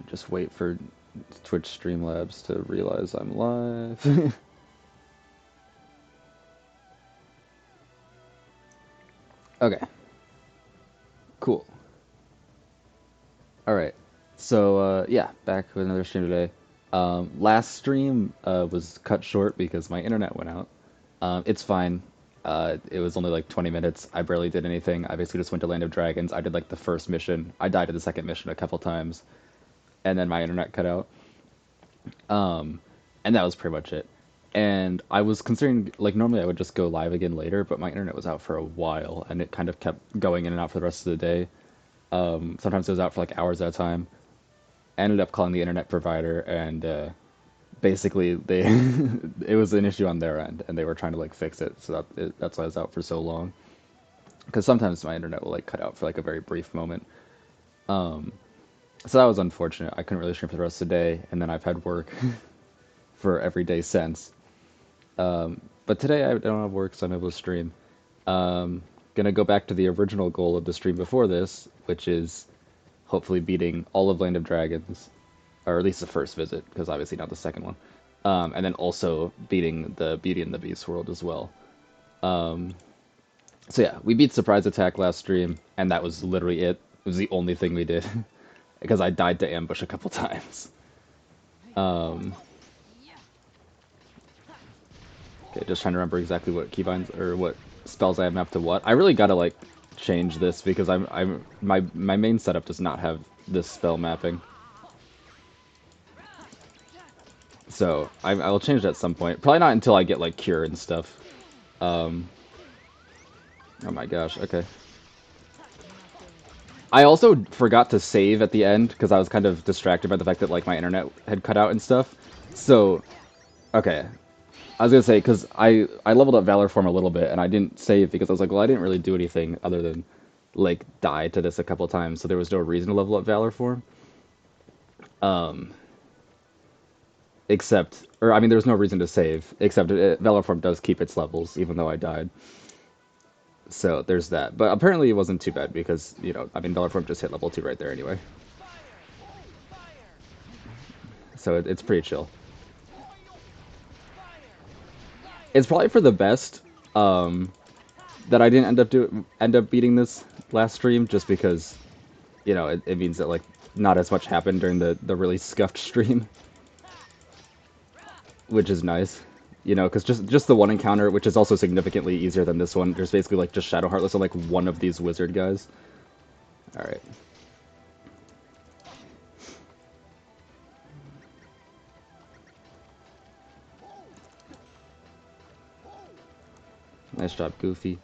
Just wait for Twitch Streamlabs to realize I'm live. Okay, cool. Alright, so yeah, back with another stream today. Last stream was cut short because my internet went out. It's fine. It was only like 20 minutes. I barely did anything. I basically just went to Land of Dragons. I did like the first mission. I died at the second mission a couple times, and then my internet cut out. And that was pretty much it. And I was considering, like, normally I would just go live again later, but my internet was out for a while, and it kind of kept going in and out for the rest of the day. Sometimes it was out for like hours at a time. I ended up calling the internet provider, and basically they it was an issue on their end, and they were trying to like fix it. So that's why I was out for so long. Because sometimes my internet will like cut out for like a very brief moment. So that was unfortunate. I couldn't really stream for the rest of the day, and then I've had work for every day since. But today I don't have work, so I'm able to stream. Gonna go back to the original goal of the stream before this, which is hopefully beating all of Land of Dragons, or at least the first visit, because obviously not the second one. And then also beating the Beauty and the Beast world as well. So yeah, we beat Surprise Attack last stream, and that was literally it. It was the only thing we did, because I died to ambush a couple times. Okay, just trying to remember exactly what keybinds or what spells I have mapped to what. I really gotta like change this because my main setup does not have this spell mapping. So I will change that at some point. Probably not until I get like cure and stuff. Oh my gosh. Okay. I also forgot to save at the end because I was kind of distracted by the fact that like my internet had cut out and stuff. So, okay. I was gonna say, because I leveled up Valor Form a little bit, and I didn't save because I was like, well, I didn't really do anything other than, like, die to this a couple times, so there was no reason to level up Valor Form. Except, or I mean, there's no reason to save, except Valor Form does keep its levels, even though I died. So there's that. But apparently it wasn't too bad because, you know, I mean, Valor Form just hit level 2 right there anyway. So it's pretty chill. It's probably for the best that I didn't end up beating this last stream, just because, you know, it means that like not as much happened during the really scuffed stream, which is nice. You know, because just the one encounter, which is also significantly easier than this one, there's basically like just Shadow Heartless on like one of these wizard guys. All right. Nice job, Goofy.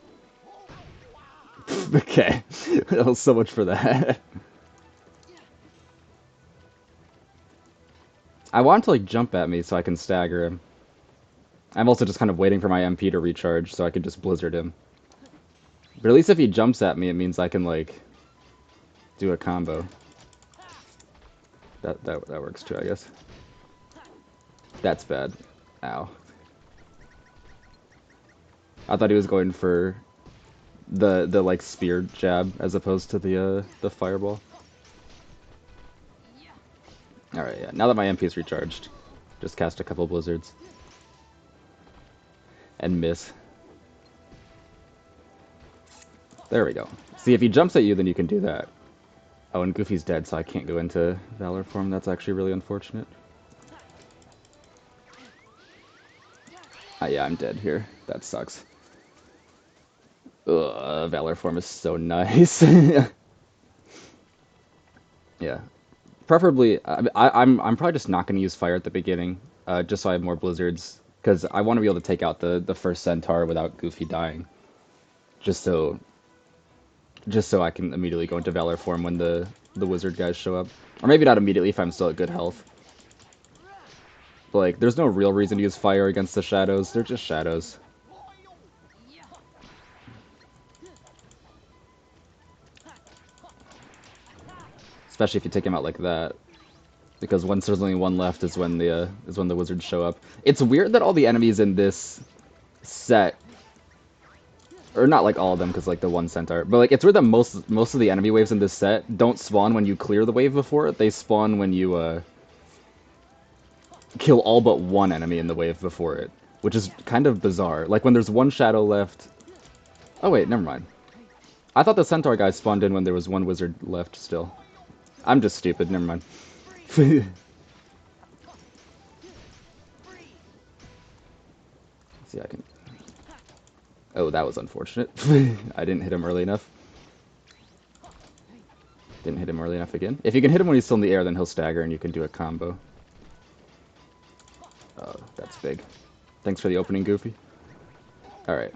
Okay. Well, so much for that. I want him to like jump at me so I can stagger him. I'm also just kind of waiting for my MP to recharge so I can just blizzard him. But at least if he jumps at me, it means I can like do a combo. That works too, I guess. That's bad. Ow. I thought he was going for the like spear jab as opposed to the fireball. All right, yeah. Now that my MP is recharged, just cast a couple blizzards and miss. There we go. See, if he jumps at you, then you can do that. Oh, and Goofy's dead, so I can't go into Valor Form. That's actually really unfortunate. Yeah, I'm dead here. That sucks. Ugh, Valor Form is so nice. Yeah. Preferably, I'm probably just not going to use fire at the beginning, just so I have more blizzards, because I want to be able to take out the first centaur without Goofy dying, just so I can immediately go into Valor Form when the wizard guys show up, or maybe not immediately if I'm still at good health. But, like, there's no real reason to use fire against the shadows. They're just shadows. Especially if you take him out like that. Because once there's only one left is when the wizards show up. It's weird that all the enemies in this set or not like all of them, because like the one centaur, but like it's weird that most of the enemy waves in this set don't spawn when you clear the wave before it. They spawn when you kill all but one enemy in the wave before it, which is kind of bizarre. Like when there's one shadow left. Oh wait, never mind. I thought the centaur guy spawned in when there was one wizard left still. I'm just stupid. Never mind. See, I can. Oh, that was unfortunate. I didn't hit him early enough. Didn't hit him early enough again. If you can hit him when he's still in the air, then he'll stagger and you can do a combo. Oh, that's big. Thanks for the opening, Goofy. Alright.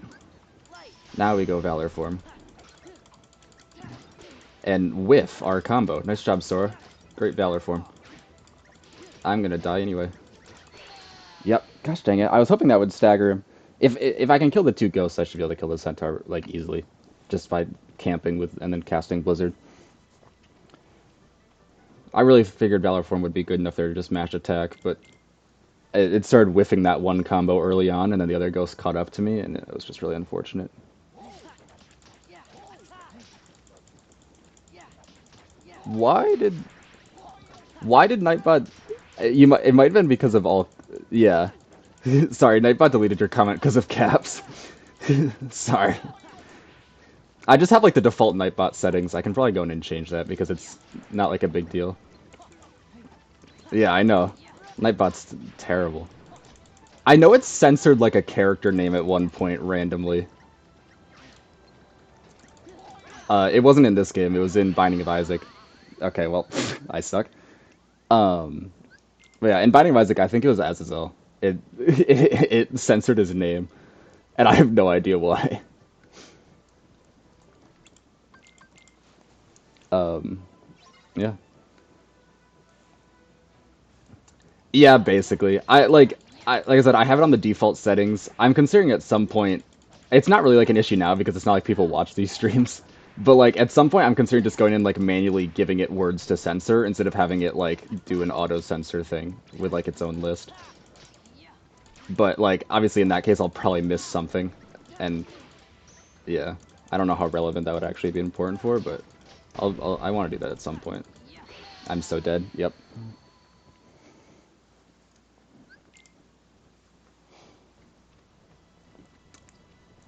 Now we go Valor form. And whiff our combo. Nice job, Sora. Great Valor form. I'm gonna die anyway. Yep. Gosh dang it. I was hoping that would stagger him. If I can kill the two ghosts, I should be able to kill the centaur, like, easily. Just by camping with and then casting Blizzard. I really figured Valor form would be good enough there to just mash attack, but it started whiffing that one combo early on, and then the other ghost caught up to me, and it was just really unfortunate. Why did Nightbot? It might have been because of all. Yeah. Sorry, Nightbot deleted your comment because of caps. Sorry. I just have like the default Nightbot settings. I can probably go in and change that because it's not like a big deal. Yeah, I know. Nightbot's terrible. I know it's censored like a character name at one point randomly. It wasn't in this game. It was in Binding of Isaac. Okay, well, I suck. But yeah, in Binding of Isaac, I think it was Azazel. It censored his name, and I have no idea why. Yeah. Yeah, basically. Like I said, I have it on the default settings. I'm considering at some point, it's not really like an issue now because it's not like people watch these streams. But like at some point, I'm considering just going in like manually giving it words to censor instead of having it like do an auto censor thing with like its own list. But like obviously in that case, I'll probably miss something, and yeah, I don't know how relevant that would actually be important for, but I want to do that at some point. I'm so dead. Yep.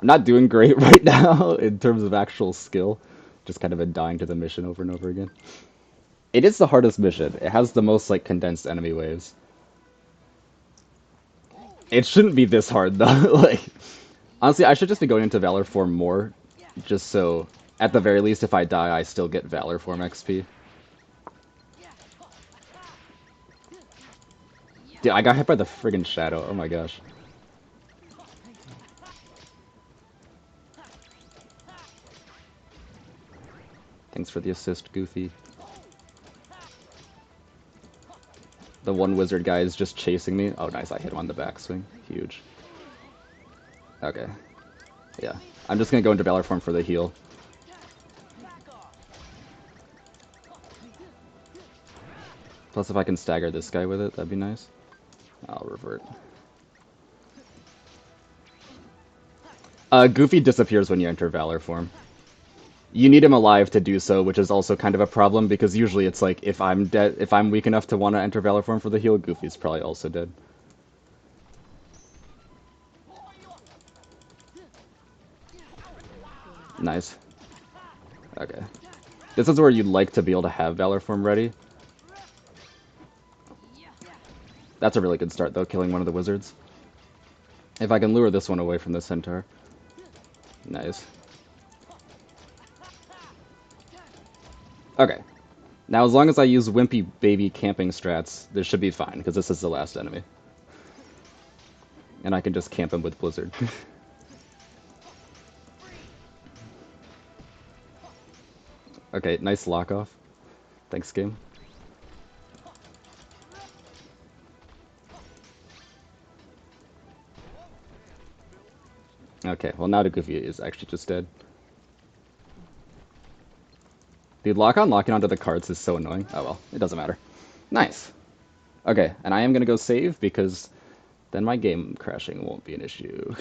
I'm not doing great right now in terms of actual skill. Just kind of been dying to the mission over and over again. It is the hardest mission. It has the most like condensed enemy waves. It shouldn't be this hard though. Like honestly, I should just be going into Valor form more, just so at the very least, if I die, I still get Valor form XP. Dude, I got hit by the friggin' shadow. Oh my gosh. Thanks for the assist, Goofy. The one wizard guy is just chasing me. Oh, nice. I hit him on the backswing. Huge. Okay. Yeah. I'm just gonna go into Valor form for the heal. Plus, if I can stagger this guy with it, that'd be nice. I'll revert. Goofy disappears when you enter Valor form. You need him alive to do so, which is also kind of a problem because usually it's like if I'm dead, if I'm weak enough to want to enter Valor form for the heal, Goofy's probably also dead. Nice. Okay. This is where you'd like to be able to have Valor form ready. That's a really good start though, killing one of the wizards. If I can lure this one away from the centaur. Nice. Okay. Now, as long as I use wimpy baby camping strats, this should be fine, because this is the last enemy. And I can just camp him with Blizzard. Okay, nice lock off. Thanks, game. Okay, well now the Goofy is actually just dead. Dude, locking onto the cards is so annoying. Oh well, it doesn't matter. Nice. Okay, and I am gonna go save because then my game crashing won't be an issue.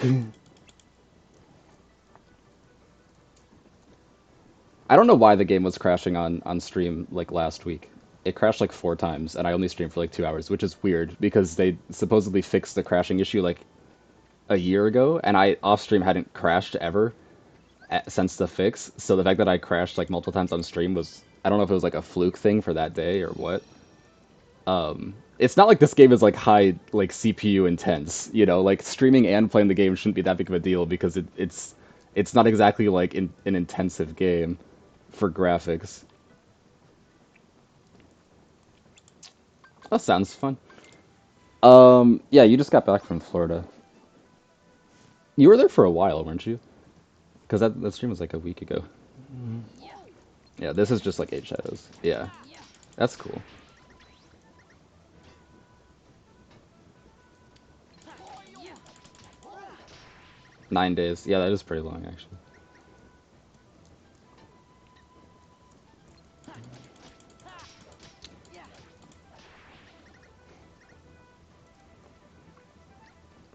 I don't know why the game was crashing on stream like last week. It crashed like 4 times, and I only streamed for like 2 hours, which is weird because they supposedly fixed the crashing issue like a year ago, and I off stream hadn't crashed ever since the fix. So the fact that I crashed like multiple times on stream was, I don't know if it was like a fluke thing for that day or what. It's not like this game is like high like CPU intense, you know, like streaming and playing the game shouldn't be that big of a deal because it's not exactly like an intensive game for graphics. That sounds fun. Yeah, you just got back from Florida. You were there for a while, weren't you? Because that stream was like a week ago. Yeah, this is just like Eight Shadows. Yeah, that's cool. 9 days. Yeah, that is pretty long, actually.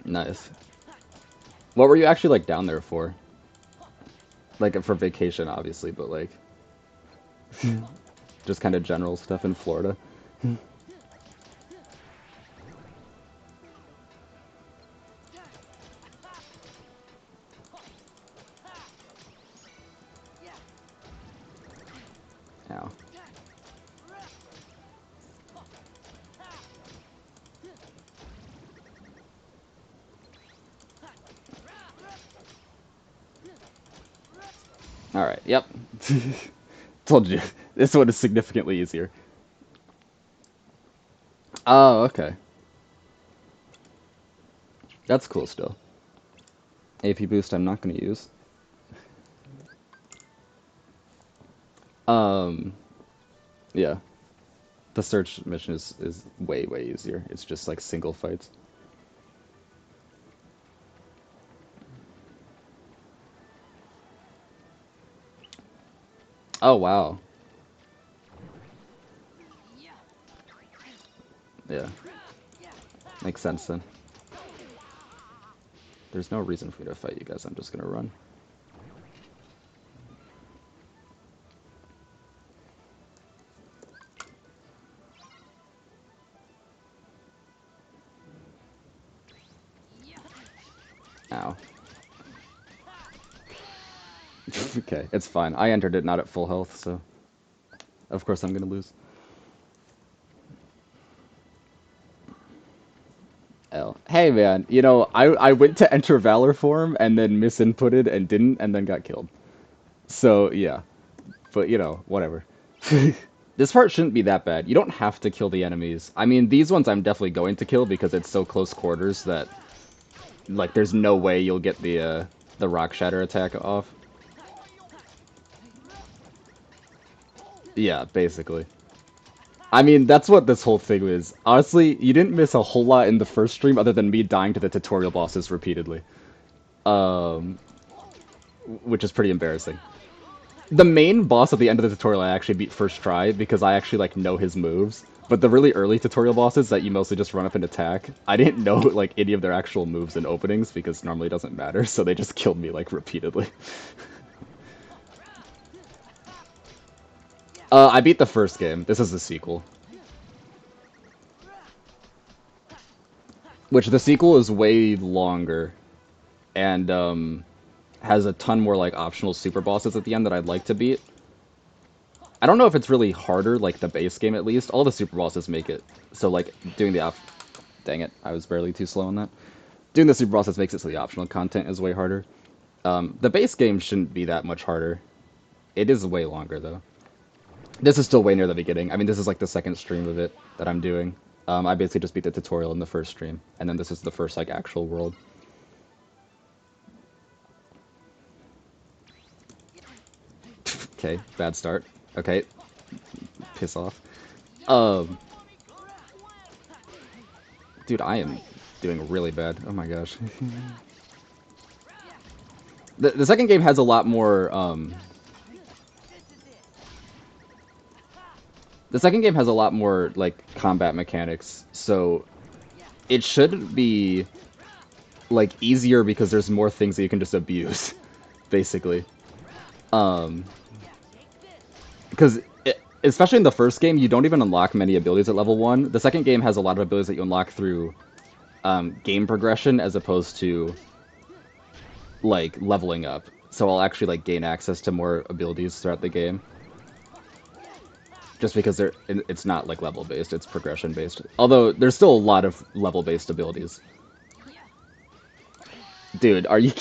Nice. What were you actually like down there for? Like for vacation, obviously, but like just kind of general stuff in Florida. Ow. All right. Yep. Told you. This one is significantly easier. Oh, okay. That's cool still. AP boost I'm not going to use. Um, yeah. The search mission is way, way easier. It's just like single fights. Oh, wow. Yeah. Makes sense then. There's no reason for me to fight you guys. I'm just going to run. Ow. Okay, it's fine. I entered it not at full health, so of course I'm gonna lose. L. Hey man, you know, I went to enter Valor form and then misinputted and didn't and then got killed. So yeah. But you know, whatever. This part shouldn't be that bad. You don't have to kill the enemies. I mean, these ones I'm definitely going to kill because it's so close quarters that like there's no way you'll get the rock shatter attack off. Yeah, basically. I mean, that's what this whole thing is. Honestly, you didn't miss a whole lot in the first stream other than me dying to the tutorial bosses repeatedly. Um, which is pretty embarrassing. The main boss at the end of the tutorial I actually beat first try because I actually like know his moves. But the really early tutorial bosses that you mostly just run up and attack, I didn't know like any of their actual moves and openings because normally it doesn't matter, so they just killed me like repeatedly. I beat the first game. This is the sequel. Which the sequel is way longer and has a ton more like optional super bosses at the end that I'd like to beat. I don't know if it's really harder, like the base game at least. All the super bosses make it. So like doing the dang it, I was barely too slow on that. Doing the super bosses makes it so the optional content is way harder. The base game shouldn't be that much harder. It is way longer though. This is still way near the beginning. I mean, this is like the second stream of it that I'm doing. I basically just beat the tutorial in the first stream, and then this is the first like actual world. Okay, bad start. Okay, piss off. Um, dude, I am doing really bad. Oh my gosh. The second game has a lot more. The second game has a lot more like combat mechanics, so it should be like easier because there's more things that you can just abuse, basically. Um, because especially in the first game, you don't even unlock many abilities at level 1. The second game has a lot of abilities that you unlock through game progression as opposed to like leveling up. So I'll actually like gain access to more abilities throughout the game, just because it's not like level based; it's progression based. Although there's still a lot of level based abilities. Dude, are you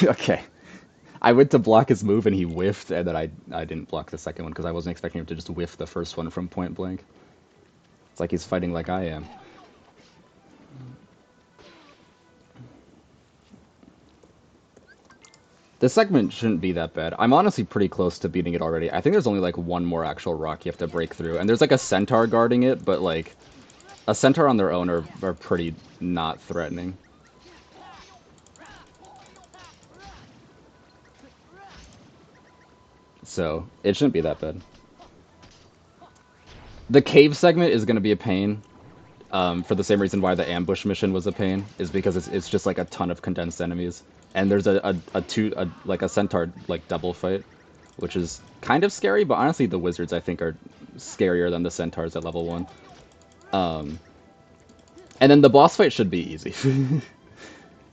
okay? I went to block his move and he whiffed, and then I didn't block the second one because I wasn't expecting him to just whiff the first one from point blank. It's like he's fighting like I am. This segment shouldn't be that bad. I'm honestly pretty close to beating it already. I think there's only like one more actual rock you have to break through, and there's like a centaur guarding it, but like a centaur on their own are pretty not threatening. So it shouldn't be that bad. The cave segment is going to be a pain, for the same reason why the ambush mission was a pain, is because it's just like a ton of condensed enemies, and there's like a centaur like double fight, which is kind of scary. But honestly, the wizards I think are scarier than the centaurs at level 1. Um, and then the boss fight should be easy.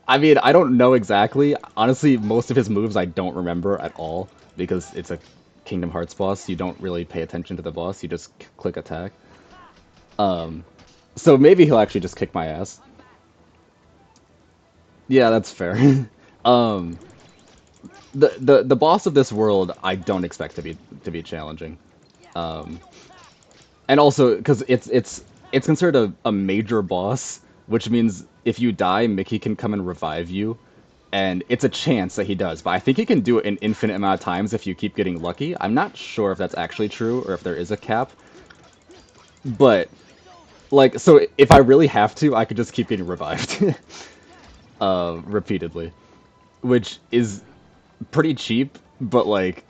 I mean, I don't know exactly. Honestly, most of his moves I don't remember at all because it's a Kingdom Hearts boss. You don't really pay attention to the boss. You just click attack. Um, so maybe he'll actually just kick my ass. Yeah, that's fair. um, the boss of this world I don't expect to be challenging. Um, and also because it's considered a major boss, which means if you die, Mickey can come and revive you, and it's a chance that he does. But I think he can do it an infinite amount of times if you keep getting lucky. I'm not sure if that's actually true or if there is a cap, but like, so if I really have to, I could just keep getting revived, repeatedly, which is pretty cheap, but like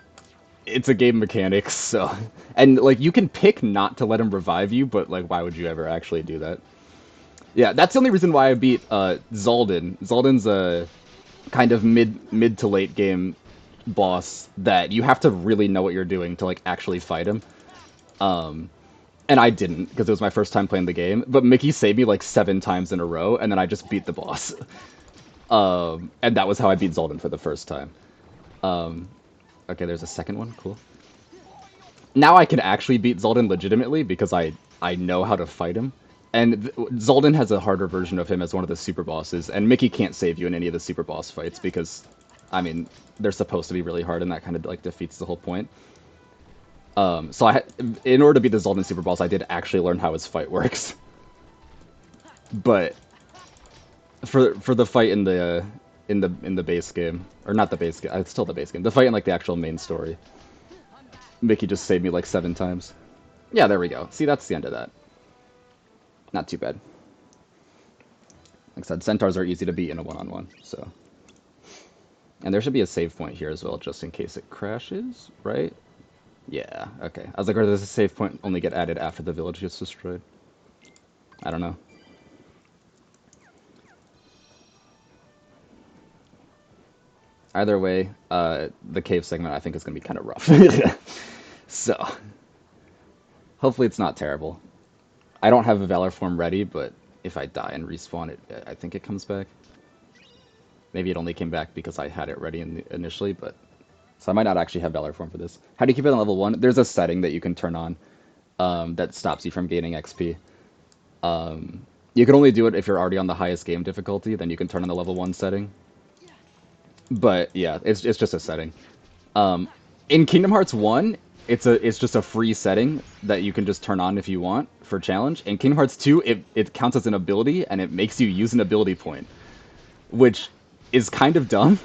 it's a game mechanics, so and like you can pick not to let him revive you, but like why would you ever actually do that? Yeah, that's the only reason why I beat Zaldin. Zaldin's a kind of mid to late game boss that you have to really know what you're doing to like actually fight him. Um, and I didn't because it was my first time playing the game. But Mickey saved me like 7 times in a row, and then I just beat the boss. And that was how I beat Zaldin for the first time. Um, okay, there's a second one. Cool. Now I can actually beat Zaldin legitimately because I know how to fight him. And Zaldin has a harder version of him as one of the super bosses, and Mickey can't save you in any of the super boss fights because, I mean, they're supposed to be really hard, and that kind of like defeats the whole point. So in order to beat the Zaldin super boss, I did actually learn how his fight works. But for the fight in the base game, or not the base game, it's still the base game. The fight in like the actual main story, Mickey just saved me like 7 times. Yeah, there we go. See, that's the end of that. Not too bad. Like I said, centaurs are easy to beat in a one-on-one, so. And there should be a save point here as well, just in case it crashes, right? Yeah, okay. I was like, or does a save point only get added after the village gets destroyed? I don't know. Either way, the cave segment I think is going to be kind of rough. So, hopefully it's not terrible. I don't have a Valor form ready, but if I die and respawn it, I think it comes back. Maybe it only came back because I had it ready initially, but so I might not actually have Valor form for this. How do you keep it on level 1? There's a setting that you can turn on that stops you from gaining XP. You can only do it if you're already on the highest game difficulty, then you can turn on the level 1 setting. But yeah, it's just a setting. In Kingdom Hearts 1, it's just a free setting that you can just turn on if you want for challenge. In Kingdom Hearts 2, it counts as an ability and it makes you use an ability point, which is kind of dumb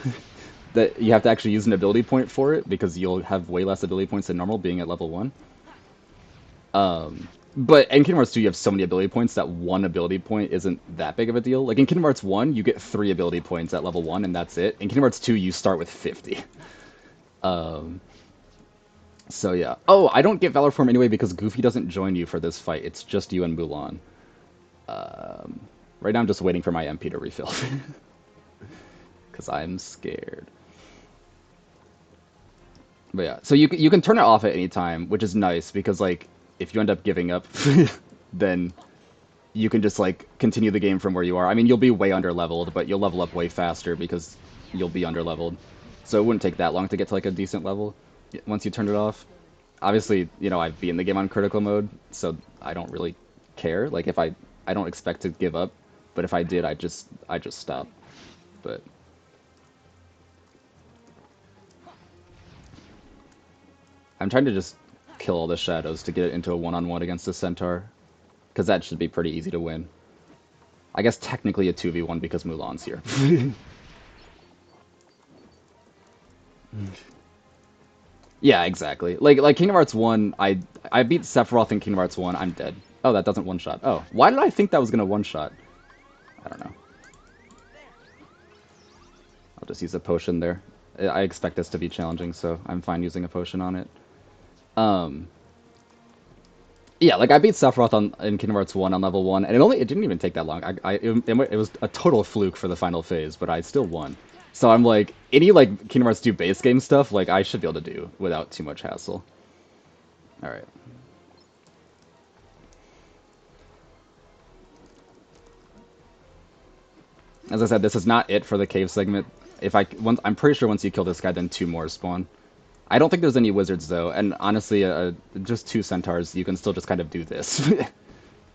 that you have to actually use an ability point for it because you'll have way less ability points than normal being at level 1. But in Kingdom Hearts 2, you have so many ability points that one ability point isn't that big of a deal. Like in Kingdom Hearts 1, you get 3 ability points at level 1, and that's it. In Kingdom Hearts 2, you start with 50. So yeah. Oh, I don't get Valor Form anyway because Goofy doesn't join you for this fight. It's just you and Mulan. Right now I'm just waiting for my MP to refill. Because I'm scared. But yeah, so you can turn it off at any time, which is nice because like if you end up giving up, then you can just like continue the game from where you are. I mean, you'll be way under leveled, but you'll level up way faster because you'll be under leveled. So it wouldn't take that long to get to like a decent level once you turn it off. Obviously, you know, I've been the game on critical mode, so I don't really care. Like if I don't expect to give up, but if I did, I just stop. But I'm trying to just kill all the shadows to get it into a one-on-one against the centaur, because that should be pretty easy to win. I guess technically a 2v1 because Mulan's here. Yeah, exactly. Like Kingdom Hearts 1, I beat Sephiroth in Kingdom Hearts 1, I'm dead. Oh, that doesn't one-shot. Oh, why did I think that was gonna one-shot? I don't know. I'll just use a potion there. I expect this to be challenging, so I'm fine using a potion on it. Um, yeah, like I beat Sephiroth in Kingdom Hearts 1 on level 1, and it didn't even take that long. It was a total fluke for the final phase, but I still won. So I'm like, any like Kingdom Hearts 2 base game stuff, like I should be able to do without too much hassle. All right. As I said, this is not it for the cave segment. I'm pretty sure once you kill this guy, then two more spawn. I don't think there's any wizards though, and honestly, just two centaurs, you can still just kind of do this,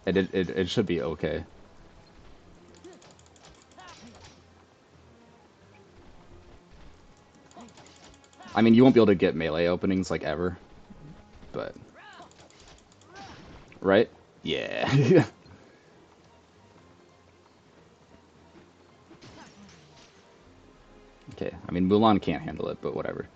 and it should be okay. I mean, you won't be able to get melee openings like ever, but right? Yeah. Okay. I mean, Mulan can't handle it, but whatever.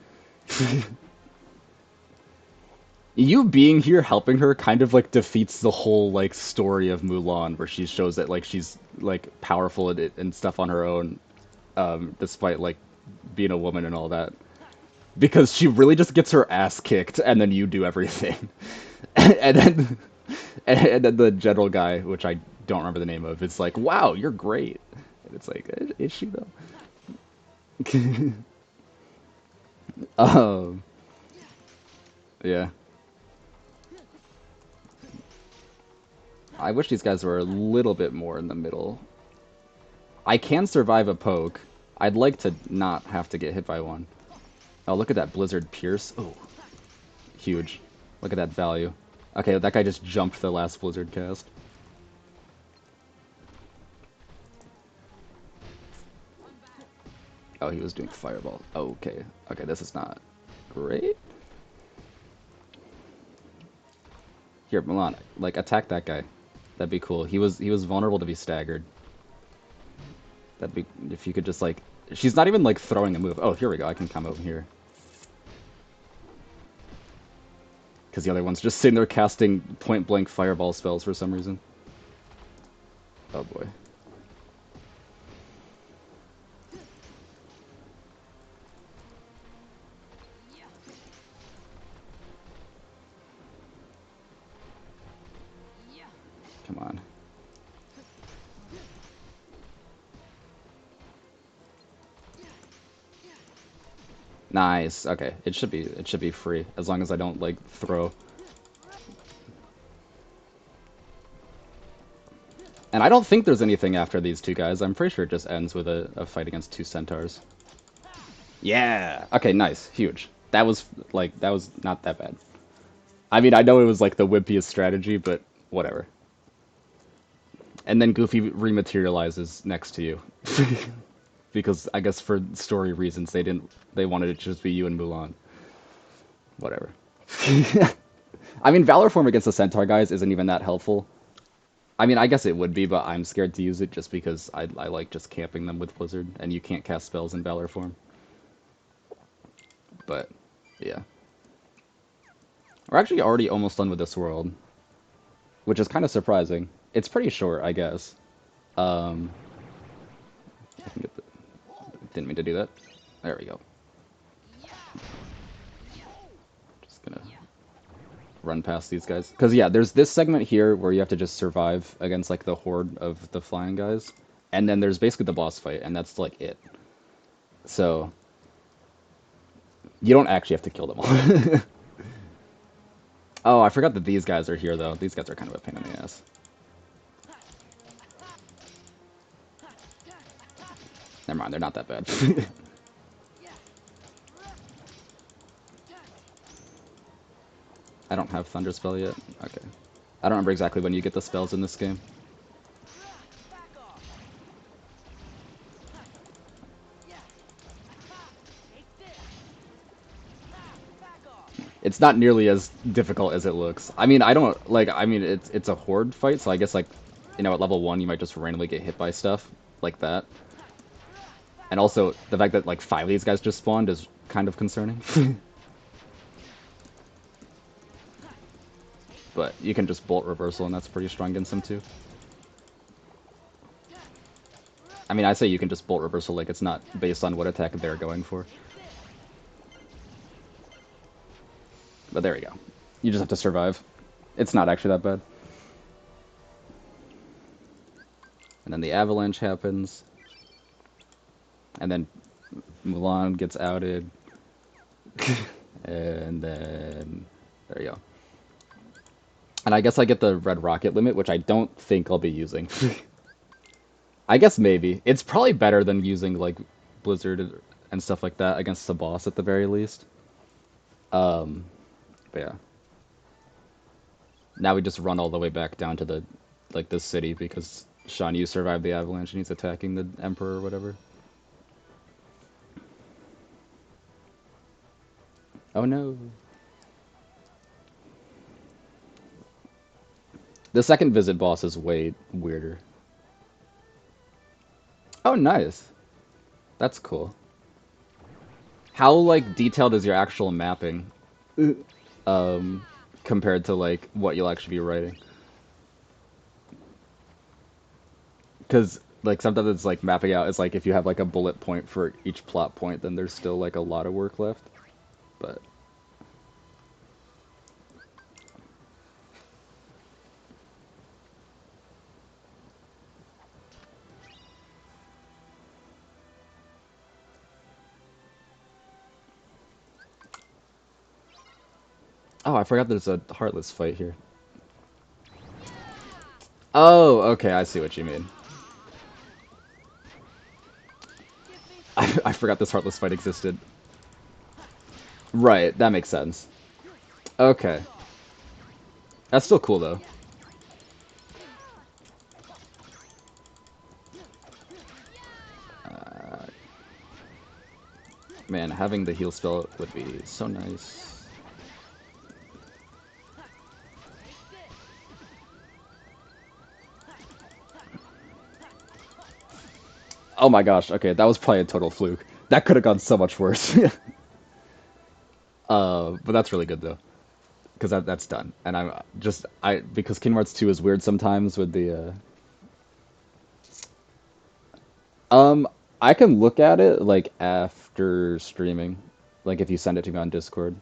You being here helping her kind of like defeats the whole like story of Mulan, where she shows that like she's like powerful and stuff on her own, despite like being a woman and all that. Because she really just gets her ass kicked, and then you do everything, and then and then the general guy, which I don't remember the name of, it's like, "Wow, you're great," and it's like, "Is she though?" Um, yeah. I wish these guys were a little bit more in the middle. I can survive a poke. I'd like to not have to get hit by one. Oh, look at that Blizzard Pierce. Oh, huge. Look at that value. Okay, that guy just jumped the last Blizzard cast. Oh, he was doing Fireball. Oh, okay. Okay, this is not great. Here, Milan, like, attack that guy. That'd be cool. He was vulnerable to be staggered. That'd be, if you could just, like... She's not even, like, throwing a move. Oh, here we go. I can come over here. Because the other one's just sitting there casting point-blank fireball spells for some reason. Oh boy. Come on. Nice. Okay. It should be free as long as I don't like throw. And I don't think there's anything after these two guys. I'm pretty sure it just ends with a fight against two centaurs. Yeah. Okay, nice. Huge. That was not that bad. I mean, I know it was like the wimpiest strategy, but whatever. And then Goofy rematerializes next to you. Because I guess for story reasons they wanted it to just be you and Mulan. Whatever. I mean, Valor Form against the Centaur guys isn't even that helpful. I mean, I guess it would be, but I'm scared to use it just because I like just camping them with Blizzard, and you can't cast spells in Valor Form. But, yeah. We're actually already almost done with this world, which is kind of surprising. It's pretty short, I guess. Um, I can get the, didn't mean to do that. There we go. Just gonna run past these guys. Because, yeah, there's this segment here where you have to just survive against, like, the horde of the flying guys. And then there's basically the boss fight, and that's, like, it. So, You don't actually have to kill them all. Oh, I forgot that these guys are here, though. These guys are kind of a pain in the ass. Never mind, they're not that bad. I don't have Thunder Spell yet. Okay. I don't remember exactly when you get the spells in this game. It's not nearly as difficult as it looks. I mean, I don't like. I mean, it's a horde fight, so I guess like, at level 1 you might just randomly get hit by stuff like that. And also the fact that like 5 of these guys just spawned is kind of concerning. But you can just bolt reversal, and that's pretty strong against them too. I mean, I say you can just bolt reversal, like it's not based on what attack they're going for. But there we go. You just have to survive. It's not actually that bad. And then the avalanche happens. And then Mulan gets outed. And then there you go. And I guess I get the red rocket limit, which I don't think I'll be using. I guess maybe. It's probably better than using like Blizzard and stuff like that against the boss at the very least. But yeah. Now we just run all the way back down to the city because Shan Yu survived the avalanche and he's attacking the Emperor or whatever. Oh no. The second visit boss is way weirder. Oh, nice. That's cool. How, like, detailed is your actual mapping? Compared to, like, what you'll actually be writing? Because, like, sometimes it's, like, mapping out, it's like if you have, like, a bullet point for each plot point, then there's still, like, a lot of work left. But... Oh, I forgot there's a heartless fight here. Oh, okay, I see what you mean. I forgot this heartless fight existed. Right, that makes sense. Okay. That's still cool, though. Man, having the heal spell would be so nice. Oh my gosh, okay, that was probably a total fluke. That could have gone so much worse. But that's really good, though. Because that's done. And because Kingdom Hearts 2 is weird sometimes with the, I can look at it, like, after streaming. Like, if you send it to me on Discord.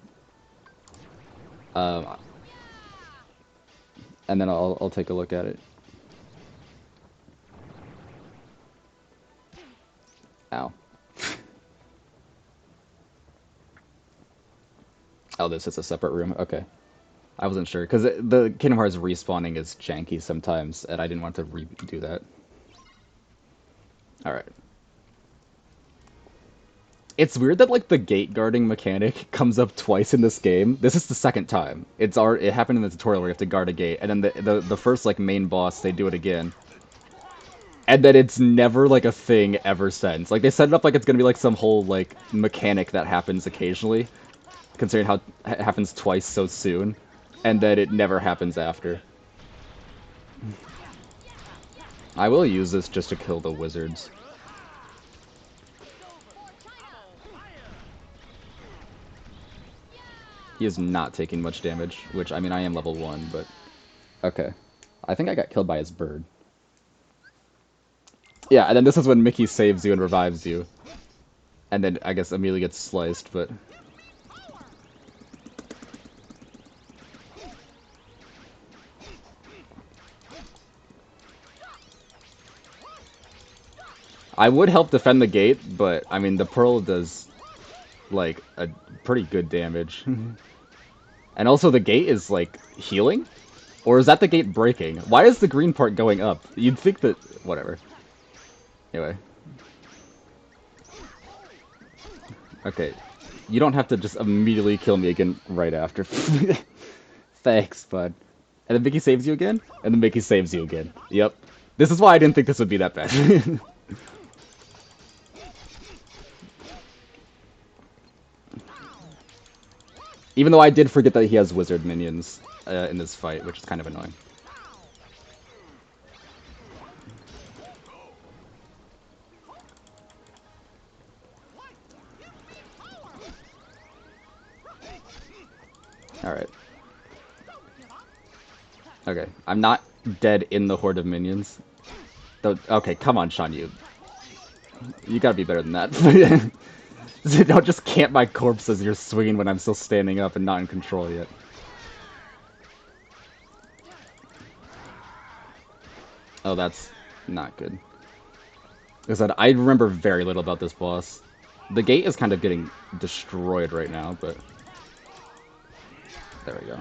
Um, and then I'll take a look at it. Ow. Oh, this is a separate room? Okay. I wasn't sure, because the Kingdom Hearts respawning is janky sometimes, and I didn't want to redo that. Alright. It's weird that, like, the gate guarding mechanic comes up twice in this game. This is the second time. It happened in the tutorial where you have to guard a gate, and then the first, like, main boss, they do it again. And then it's never, like, a thing ever since. Like, they set it up like it's gonna be, like, some whole, like, mechanic that happens occasionally, considering how it happens twice so soon, and then it never happens after. I will use this just to kill the wizards. He is not taking much damage, which, I mean, I am level 1, but... Okay. I think I got killed by his bird. Yeah, and then this is when Mickey saves you and revives you. And then, I guess, immediately gets sliced, but... I would help defend the gate, but, I mean, the Pearl does, like, a pretty good damage. And also the gate is, like, healing? Or is that the gate breaking? Why is the green part going up? You'd think that... Whatever. Anyway. Okay. You don't have to just immediately kill me again right after. Thanks, bud. And then Mickey saves you again? And then Mickey saves you again. Yep. This is why I didn't think this would be that bad. Even though I did forget that he has wizard minions in this fight, which is kind of annoying. Alright. Okay, I'm not dead in the horde of minions. Though, okay, come on, Sean, you gotta be better than that. Don't just camp my corpse as you're swinging when I'm still standing up and not in control yet. Oh, that's not good. Like I said, I remember very little about this boss. The gate is kind of getting destroyed right now, but... There we go.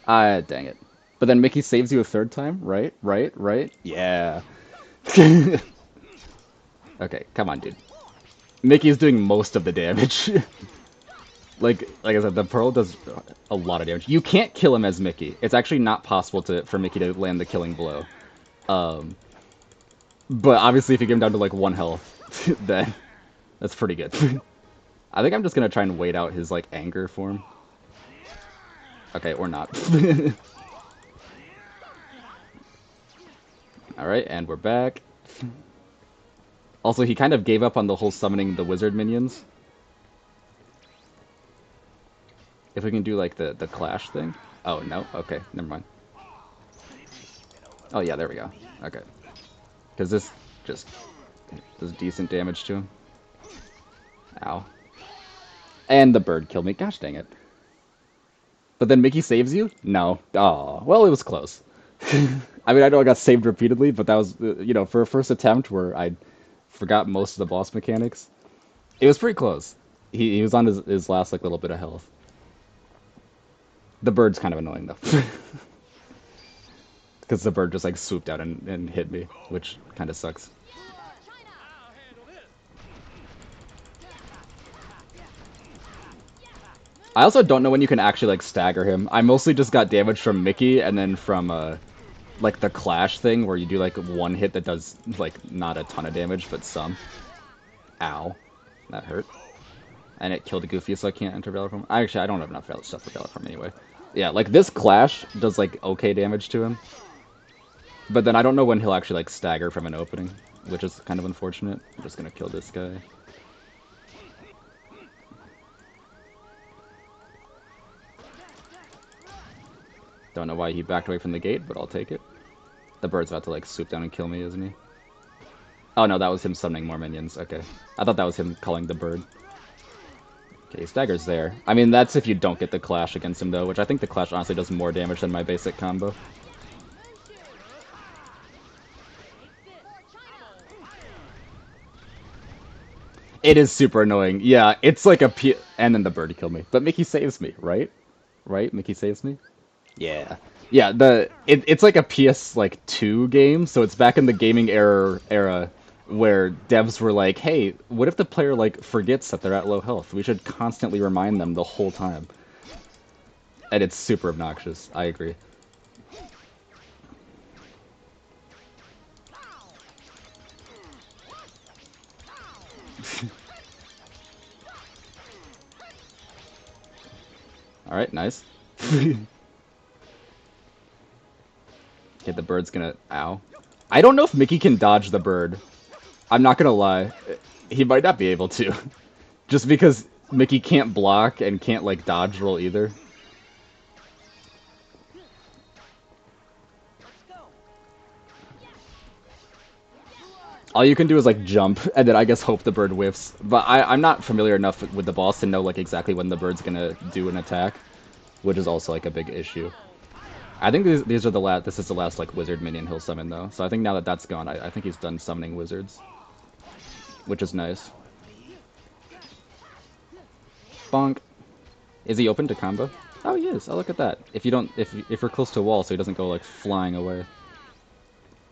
Ah, dang it. But then Mickey saves you a third time, right? Right? Yeah. Okay, come on, dude. Mickey is doing most of the damage. like I said, the Pearl does a lot of damage. You can't kill him as Mickey. It's actually not possible for Mickey to land the killing blow. But obviously if you get him down to like 1 health, then that's pretty good. I think I'm just gonna try and wait out his like anger form. Okay, or not. Alright, and we're back. Also, he kind of gave up on the whole summoning the wizard minions. If we can do, like, the clash thing. Oh, no? Okay, never mind. Oh, yeah, there we go. Okay. Because this just does decent damage to him. Ow. And the bird killed me. Gosh dang it. But then Mickey saves you? No. Oh, well, it was close. I mean, I know I got saved repeatedly, but that was, you know, for a first attempt where I forgot most of the boss mechanics. It was pretty close. He was on his last, like, little bit of health. The bird's kind of annoying, though. Because the bird just, like, swooped out and hit me, which kind of sucks. I also don't know when you can actually, like, stagger him. I mostly just got damage from Mickey and then from, like, the clash thing where you do, like, one hit that does, like, not a ton of damage, but some. Ow. That hurt. And it killed Goofy, so I can't enter Valor Form. Actually, I don't have enough stuff for Valor Form anyway. Yeah, like, this clash does, like, okay damage to him. But then I don't know when he'll actually, like, stagger from an opening, which is kind of unfortunate. I'm just gonna kill this guy. Don't know why he backed away from the gate, but I'll take it. The bird's about to, like, swoop down and kill me, isn't he? Oh, no, that was him summoning more minions. Okay. I thought that was him calling the bird. Okay, stagger's there. I mean, that's if you don't get the clash against him, though, which I think the clash honestly does more damage than my basic combo. It is super annoying. Yeah, it's like a and then the bird killed me. But Mickey saves me, right? Right? Mickey saves me? Yeah. Yeah, it's like a PS like 2 game, so it's back in the gaming era where devs were like, "Hey, what if the player like forgets that they're at low health? We should constantly remind them the whole time." And it's super obnoxious. I agree. All right, nice. Okay, the bird's gonna... Ow. I don't know if Mickey can dodge the bird. I'm not gonna lie. He might not be able to. Just because Mickey can't block and can't, like, dodge roll either. All you can do is, like, jump, and then I guess hope the bird whiffs. But I'm not familiar enough with the boss to know, like, exactly when the bird's gonna do an attack. Which is also, like, a big issue. I think these are the last. This is the last like wizard minion he'll summon though. So I think now that that's gone, I think he's done summoning wizards, which is nice. Bonk. Is he open to combo? Oh, he is. Oh, look at that. If you don't, if you're close to a wall, so he doesn't go like flying away.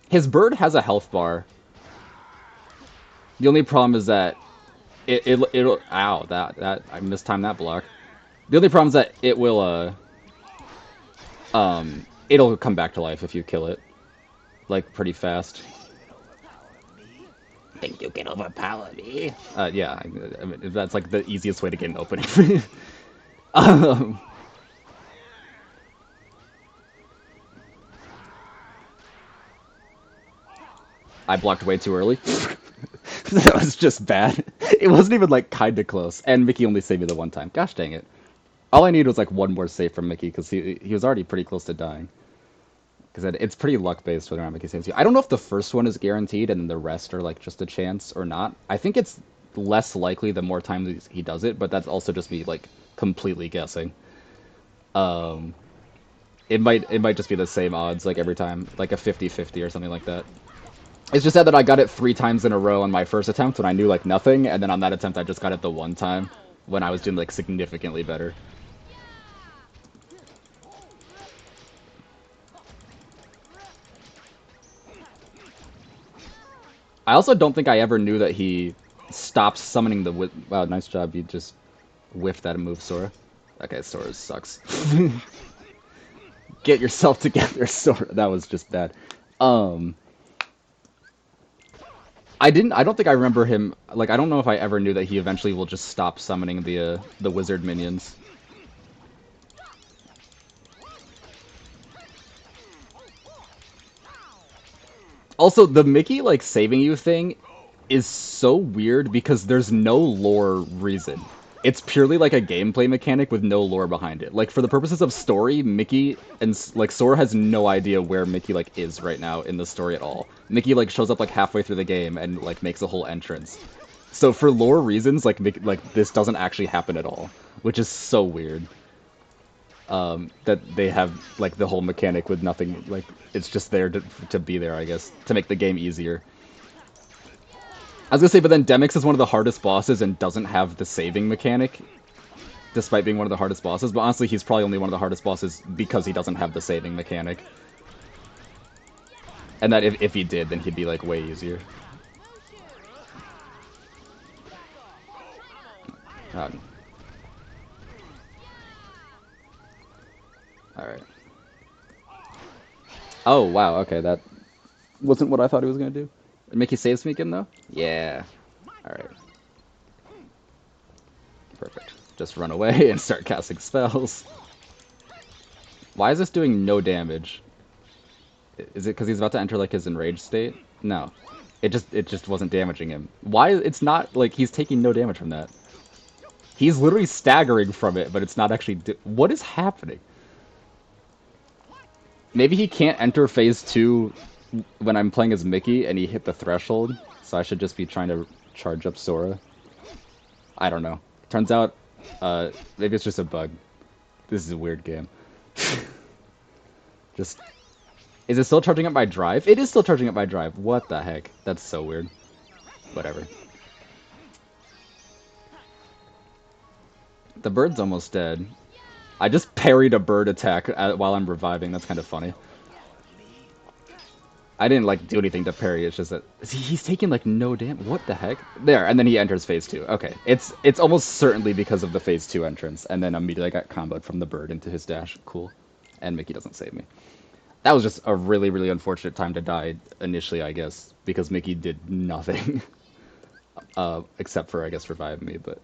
His bird has a health bar. The only problem is that it'll ow that I mistimed that block. The only problem is that it will it'll come back to life if you kill it like pretty fast. Think you can overpower me? Yeah, I mean, that's like the easiest way to get an opening. um, I blocked way too early. That was just bad. It wasn't even like kinda close, and Mickey only saved me the one time. Gosh dang it! All I needed was like one more save from Mickey because he was already pretty close to dying. Because it's pretty luck based whether or not Mickey saves you. I don't know if the first one is guaranteed and the rest are like just a chance or not. I think it's less likely the more times he does it, but that's also just me like completely guessing. Um, it might just be the same odds like every time, like a 50-50 or something like that. It's just sad that I got it 3 times in a row on my first attempt when I knew like nothing, and then on that attempt I just got it the one time when I was doing like significantly better. I also don't think I ever knew that he stopped summoning the wow, nice job. You just whiffed that move, Sora. Okay, Sora sucks. Get yourself together, Sora. That was just bad. Um, I don't think I remember him. Like, I don't know if I ever knew that he eventually will just stop summoning the wizard minions. Also, the Mickey like saving you thing is so weird because there's no lore reason. It's purely like a gameplay mechanic with no lore behind it. Like for the purposes of story, Mickey and like Sora has no idea where Mickey like is right now in the story at all. Mickey like shows up like halfway through the game and like makes a whole entrance. So for lore reasons, like this doesn't actually happen at all, which is so weird. That they have like the whole mechanic with nothing, like it's just there to be there, I guess, to make the game easier. I was gonna say, but then Demix is one of the hardest bosses and doesn't have the saving mechanic, despite being one of the hardest bosses. But honestly, he's probably only one of the hardest bosses because he doesn't have the saving mechanic. And that if he did, then he'd be like way easier. God. Alright. Oh, wow, okay, that wasn't what I thought he was gonna do. Mickey saves me again, though? Yeah. Alright. Perfect. Just run away and start casting spells. Why is this doing no damage? Is it because he's about to enter, like, his enraged state? No. It just wasn't damaging him. Why? It's not, like, he's taking no damage from that. He's literally staggering from it, but it's not actually... What is happening? Maybe he can't enter phase 2 when I'm playing as Mickey and he hit the threshold, so I should just be trying to charge up Sora. I don't know. Turns out, maybe it's just a bug. This is a weird game. Just... Is it still charging up my drive? It is still charging up my drive. What the heck? That's so weird. Whatever. The bird's almost dead. I just parried a bird attack while I'm reviving. That's kind of funny. I didn't, like, do anything to parry. It's just that... He's taking, like, no damage. What the heck? There, and then he enters phase 2. Okay. It's almost certainly because of the phase 2 entrance. And then immediately I got comboed from the bird into his dash. Cool. And Mickey doesn't save me. That was just a really, really unfortunate time to die initially, I guess. Because Mickey did nothing. Except for, I guess, reviving me, but...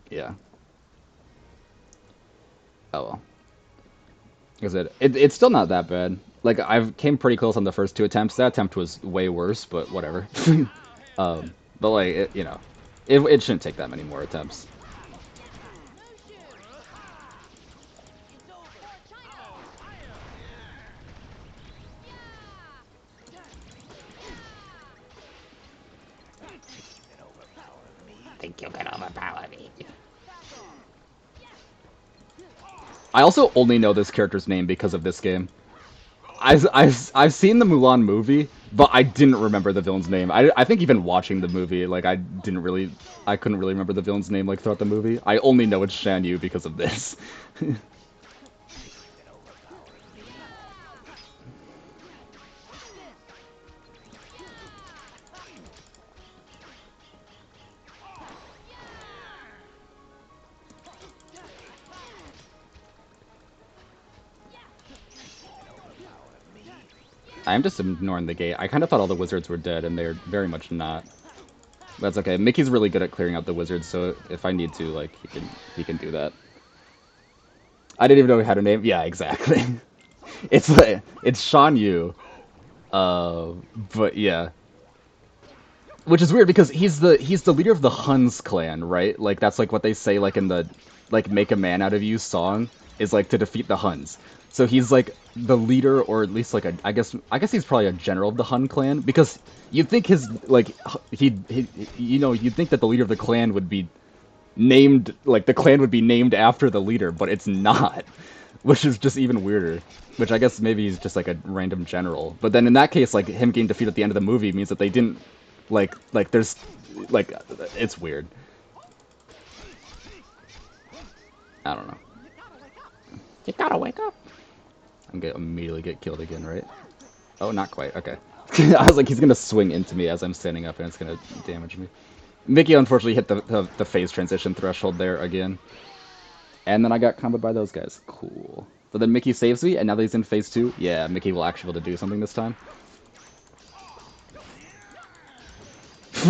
Yeah. Oh well. Because it's still not that bad. Like, I've came pretty close on the first 2 attempts. That attempt was way worse, but whatever. But like, you know, it shouldn't take that many more attempts. Think you can overpower me? I also only know this character's name because of this game. I've seen the Mulan movie, but I didn't remember the villain's name. I think even watching the movie, like I couldn't really remember the villain's name like throughout the movie. I only know it's Shan Yu because of this. I'm just ignoring the gate. I kind of thought all the wizards were dead, and they're very much not. That's okay. Mickey's really good at clearing out the wizards, so if I need to, like, he can do that. I didn't even know he had a name. Yeah, exactly. It's Shan Yu. Uh, but yeah, which is weird because he's the leader of the Huns clan, right? Like that's like what they say like in the like "Make a Man Out of You" song is like to defeat the Huns. So he's like the leader, or at least like a I guess he's probably a general of the Hun clan because you'd think his like he you'd think that the leader of the clan would be named like the clan would be named after the leader, but it's not, which is just even weirder. Which I guess maybe he's just like a random general. But then in that case, like him getting defeated at the end of the movie means that they didn't like there's like it's weird. I don't know. You gotta wake up. I'm gonna immediately get killed again, right? Oh, not quite. Okay. I was like, he's gonna swing into me as I'm standing up, and it's gonna damage me. Mickey unfortunately hit the phase transition threshold there again. And then I got comboed by those guys. Cool. But then Mickey saves me, and now that he's in phase 2, yeah, Mickey will actually be able to do something this time.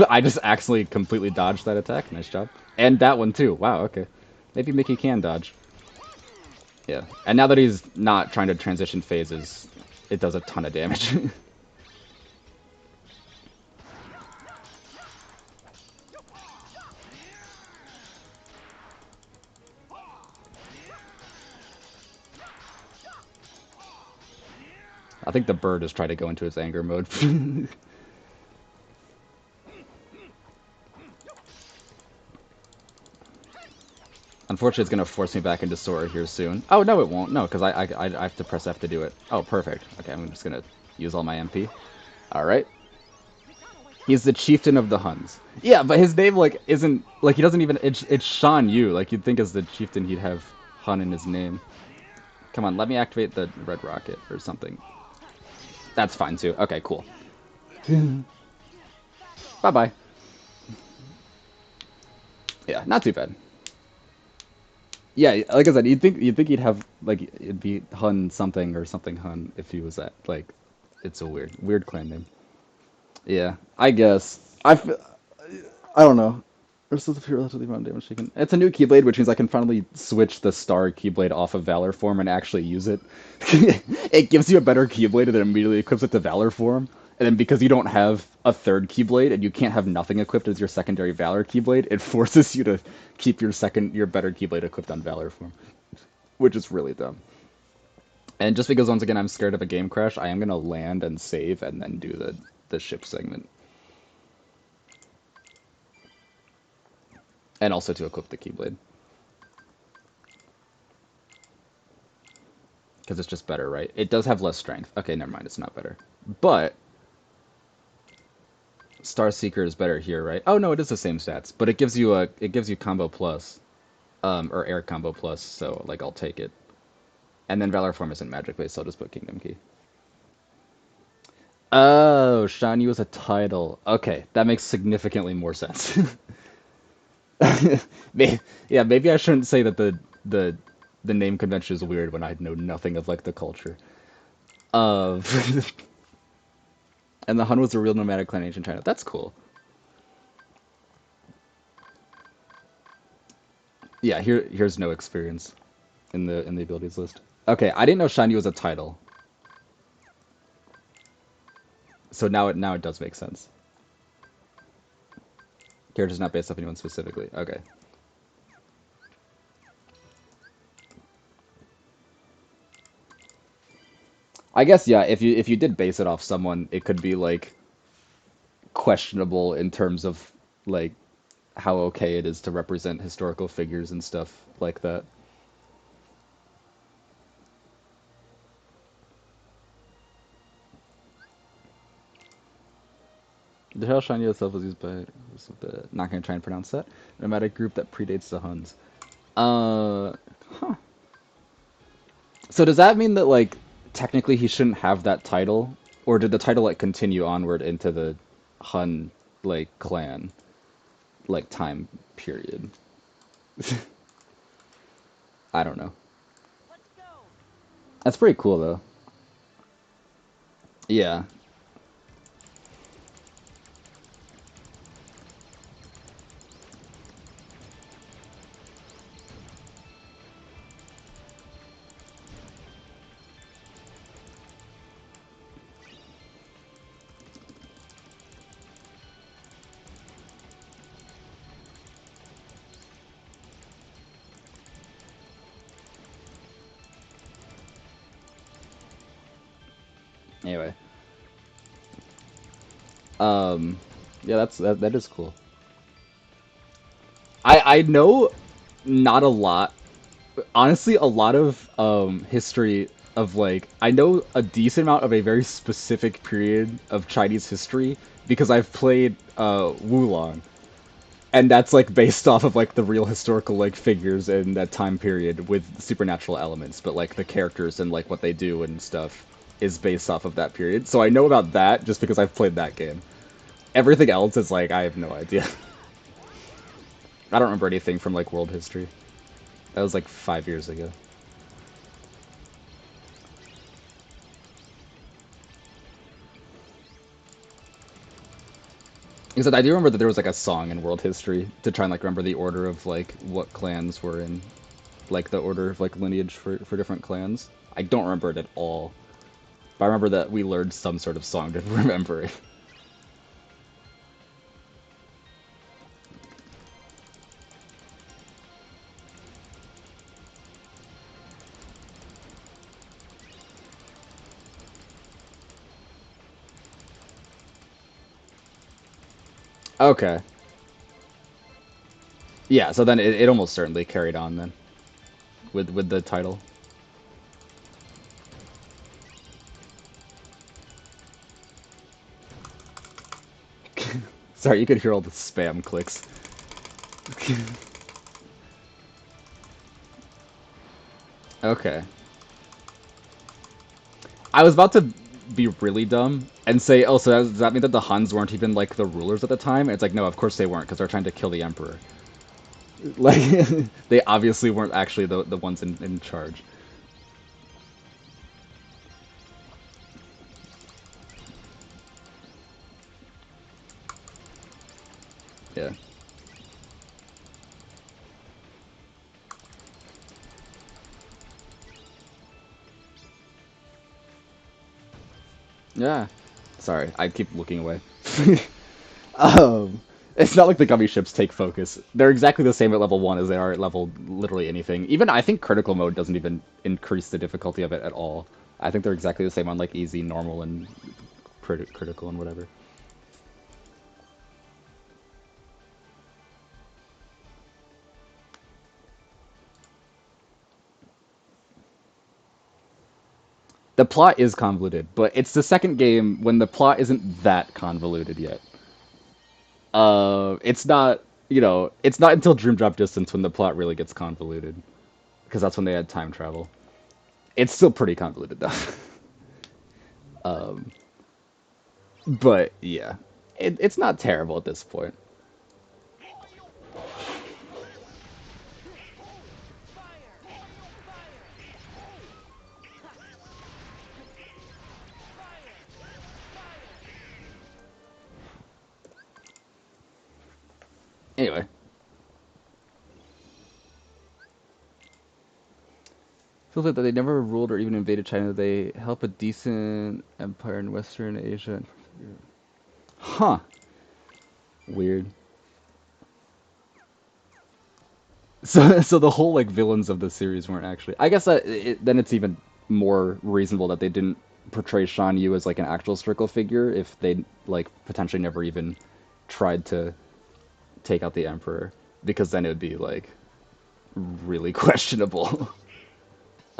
I just accidentally completely dodged that attack. Nice job. And that one too. Wow, okay. Maybe Mickey can dodge. Yeah. And now that he's not trying to transition phases, it does a ton of damage. I think the bird is trying to go into its anger mode. Unfortunately, it's going to force me back into Sora here soon. Oh, no, it won't. No, because I have to press F to do it. Oh, perfect. Okay, I'm just going to use all my MP. All right. He's the chieftain of the Huns. Yeah, but his name, like, isn't... Like, he doesn't even... It's Shan Yu. Like, you'd think as the chieftain he'd have Hun in his name. Come on, let me activate the red rocket or something. That's fine, too. Okay, cool. Bye-bye. Yeah, not too bad. Yeah, like I said, you'd think he'd have like it'd be Hun something or something Hun if he was that. Like, it's a weird clan name. Yeah, I guess. I don't know. Versus the relatively amount of damage taken. It's a new Keyblade, which means I can finally switch the Star Keyblade off of Valor form and actually use it. It gives you a better Keyblade and then immediately equips it to Valor form. And then because you don't have a third Keyblade and you can't have nothing equipped as your secondary Valor Keyblade, it forces you to keep your better Keyblade equipped on Valor form, which is really dumb. And just because once again I'm scared of a game crash, I am gonna land and save and then do the ship segment. And also to equip the Keyblade. Because it's just better, right? It does have less strength. Okay, never mind, it's not better. But Star Seeker is better here, right? Oh no, it is the same stats, but it gives you combo plus, or air combo plus. So like I'll take it. And then Valor Form isn't magic based, so I'll just put Kingdom Key. Oh, Shan Yu is a title. Okay, that makes significantly more sense. Yeah, maybe I shouldn't say that the the name convention is weird when I know nothing of like the culture. Uh, and the Hun was a real nomadic clan in ancient China. That's cool. Yeah, here's no experience in the abilities list. Okay, I didn't know Shan Yu was a title, so now it does make sense. Character's not based off anyone specifically. Okay. I guess yeah, if you did base it off someone, it could be like questionable in terms of like how okay it is to represent historical figures and stuff like that. The Hell Shiny itself was used by, not gonna try and pronounce that, a nomadic group that predates the Huns. Uh, huh. So does that mean that like technically he shouldn't have that title, or did the title like continue onward into the Hun like clan like time period? I don't know. That's pretty cool though. Yeah. Anyway, um, yeah, that is cool. I know not a lot, honestly, a lot of history of like I know a decent amount of a very specific period of Chinese history because I've played Wulong, and that's like based off of like the real historical like figures in that time period with supernatural elements, but like the characters and like what they do and stuff is based off of that period. So I know about that just because I've played that game. Everything else is like I have no idea. I don't remember anything from like world history. That was like 5 years ago. Except I do remember that there was like a song in world history to try and like remember the order of like what clans were in, like the order of like lineage for different clans. I don't remember it at all, but I remember that we learned some sort of song to remember it. Okay, yeah. So then it almost certainly carried on then with the title. Sorry, you could hear all the spam clicks. Okay. I was about to be really dumb and say, oh, so does that mean that the Huns weren't even like the rulers at the time? And it's like, no, of course they weren't, because they're trying to kill the emperor. Like, they obviously weren't actually the ones in charge. Yeah. Yeah. Sorry, I keep looking away. um, it's not like the gummy ships take focus. They're exactly the same at level 1 as they are at level literally anything. Even I think critical mode doesn't even increase the difficulty of it at all. I think they're exactly the same on like easy, normal, and critical and whatever. The plot is convoluted, but it's the second game when the plot isn't that convoluted yet. It's not, it's not until Dream Drop Distance when the plot really gets convoluted, because that's when they had time travel. It's still pretty convoluted though. um, but yeah, it's not terrible at this point. Anyway, feels like that they never ruled or even invaded China. They help a decent empire in Western Asia. Huh? Weird. So the whole like villains of the series weren't actually. I guess that then it's even more reasonable that they didn't portray Shan Yu as like an actual historical figure if they like potentially never even tried to take out the emperor, because then it would be like really questionable.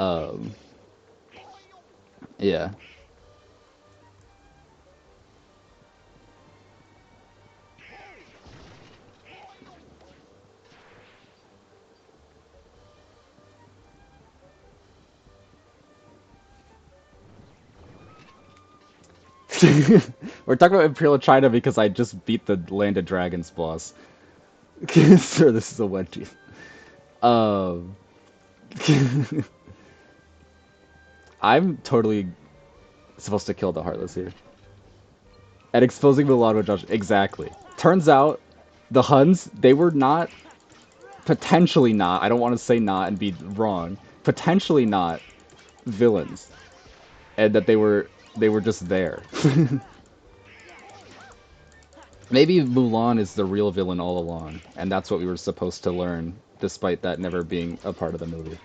um, yeah, We're talking about Imperial China because I just beat the Land of Dragons boss. Sir, this is a wedgie. Um, I'm totally supposed to kill the Heartless here. And exposing Mulatto Josh. Exactly. Turns out, the Huns, they were not, potentially not, I don't want to say not and be wrong, potentially not villains. And that they were just there. Maybe Mulan is the real villain all along, and that's what we were supposed to learn, despite that never being a part of the movie.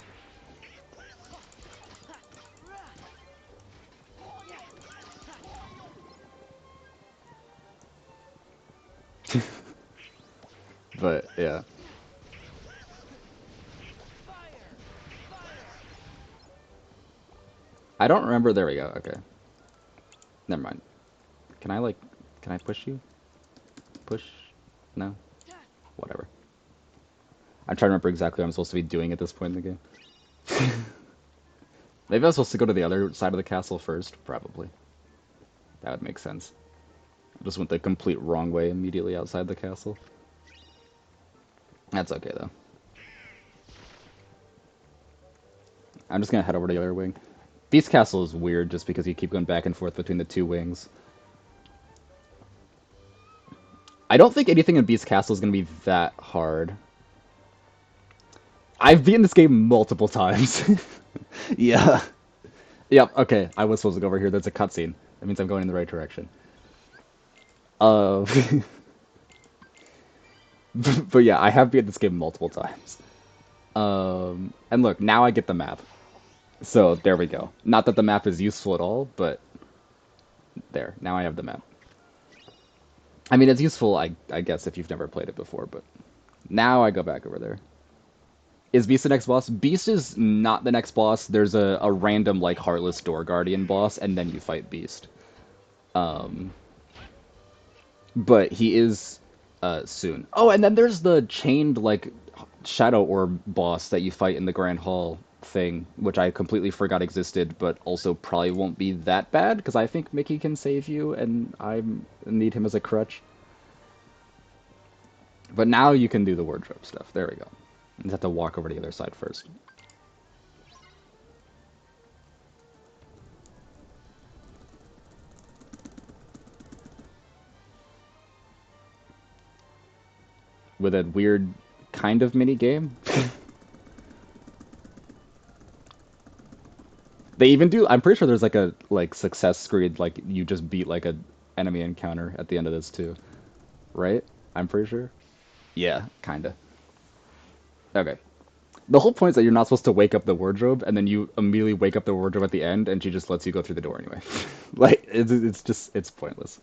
But, yeah. I don't remember. There we go. Okay. Never mind. Can I, like, can I push you? Push? No? Whatever. I'm trying to remember exactly what I'm supposed to be doing at this point in the game. Maybe I was supposed to go to the other side of the castle first? Probably. That would make sense. I just went the complete wrong way immediately outside the castle. That's okay, though. I'm just gonna head over to the other wing. Beast Castle is weird just because you keep going back and forth between the two wings. I don't think anything in Beast Castle is gonna be that hard. I've beaten this game multiple times. Yeah. Yep, okay. I was supposed to go over here. There's a cutscene. That means I'm going in the right direction. Uh, but yeah, I have beaten this game multiple times. And look, now I get the map. So there we go. Not that the map is useful at all, but there. Now I have the map. I mean, it's useful, I guess, if you've never played it before, but now I go back over there. Is Beast the next boss? Beast is not the next boss. There's a random, like, Heartless Door Guardian boss, and then you fight Beast. Um, but he is soon. Oh, and then there's the chained, like, Shadow Orb boss that you fight in the Grand Hall thing, which I completely forgot existed, but also probably won't be that bad, because I think Mickey can save you, and I need him as a crutch. But now you can do the wardrobe stuff. There we go. You just have to walk over to the other side first. With a weird kind of mini game. They even do. I'm pretty sure there's like a success screen, like you just beat like a enemy encounter at the end of this too, right? I'm pretty sure. Yeah, kinda. Okay. The whole point is that you're not supposed to wake up the wardrobe, and then you immediately wake up the wardrobe at the end, and she just lets you go through the door anyway. Like it's just it's pointless.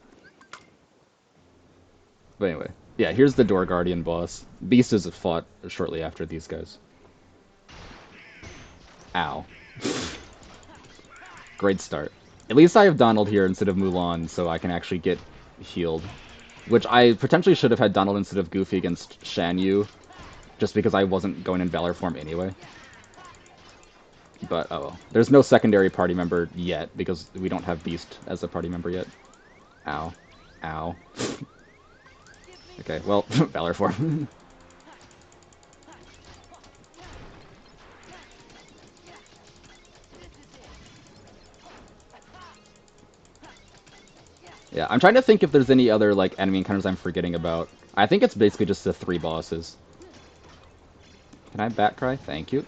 But anyway, yeah. Here's the Door Guardian boss. Beast is fought shortly after these guys. Ow. Great start. At least I have Donald here instead of Mulan, so I can actually get healed. Which I potentially should have had Donald instead of Goofy against Shan Yu, just because I wasn't going in Valor form anyway. But, oh well. There's no secondary party member yet, because we don't have Beast as a party member yet. Ow. Ow. Okay, well, Valor form. Yeah, I'm trying to think if there's any other, like, enemy encounters I'm forgetting about. I think it's basically just the 3 bosses. Can I bat cry? Thank you.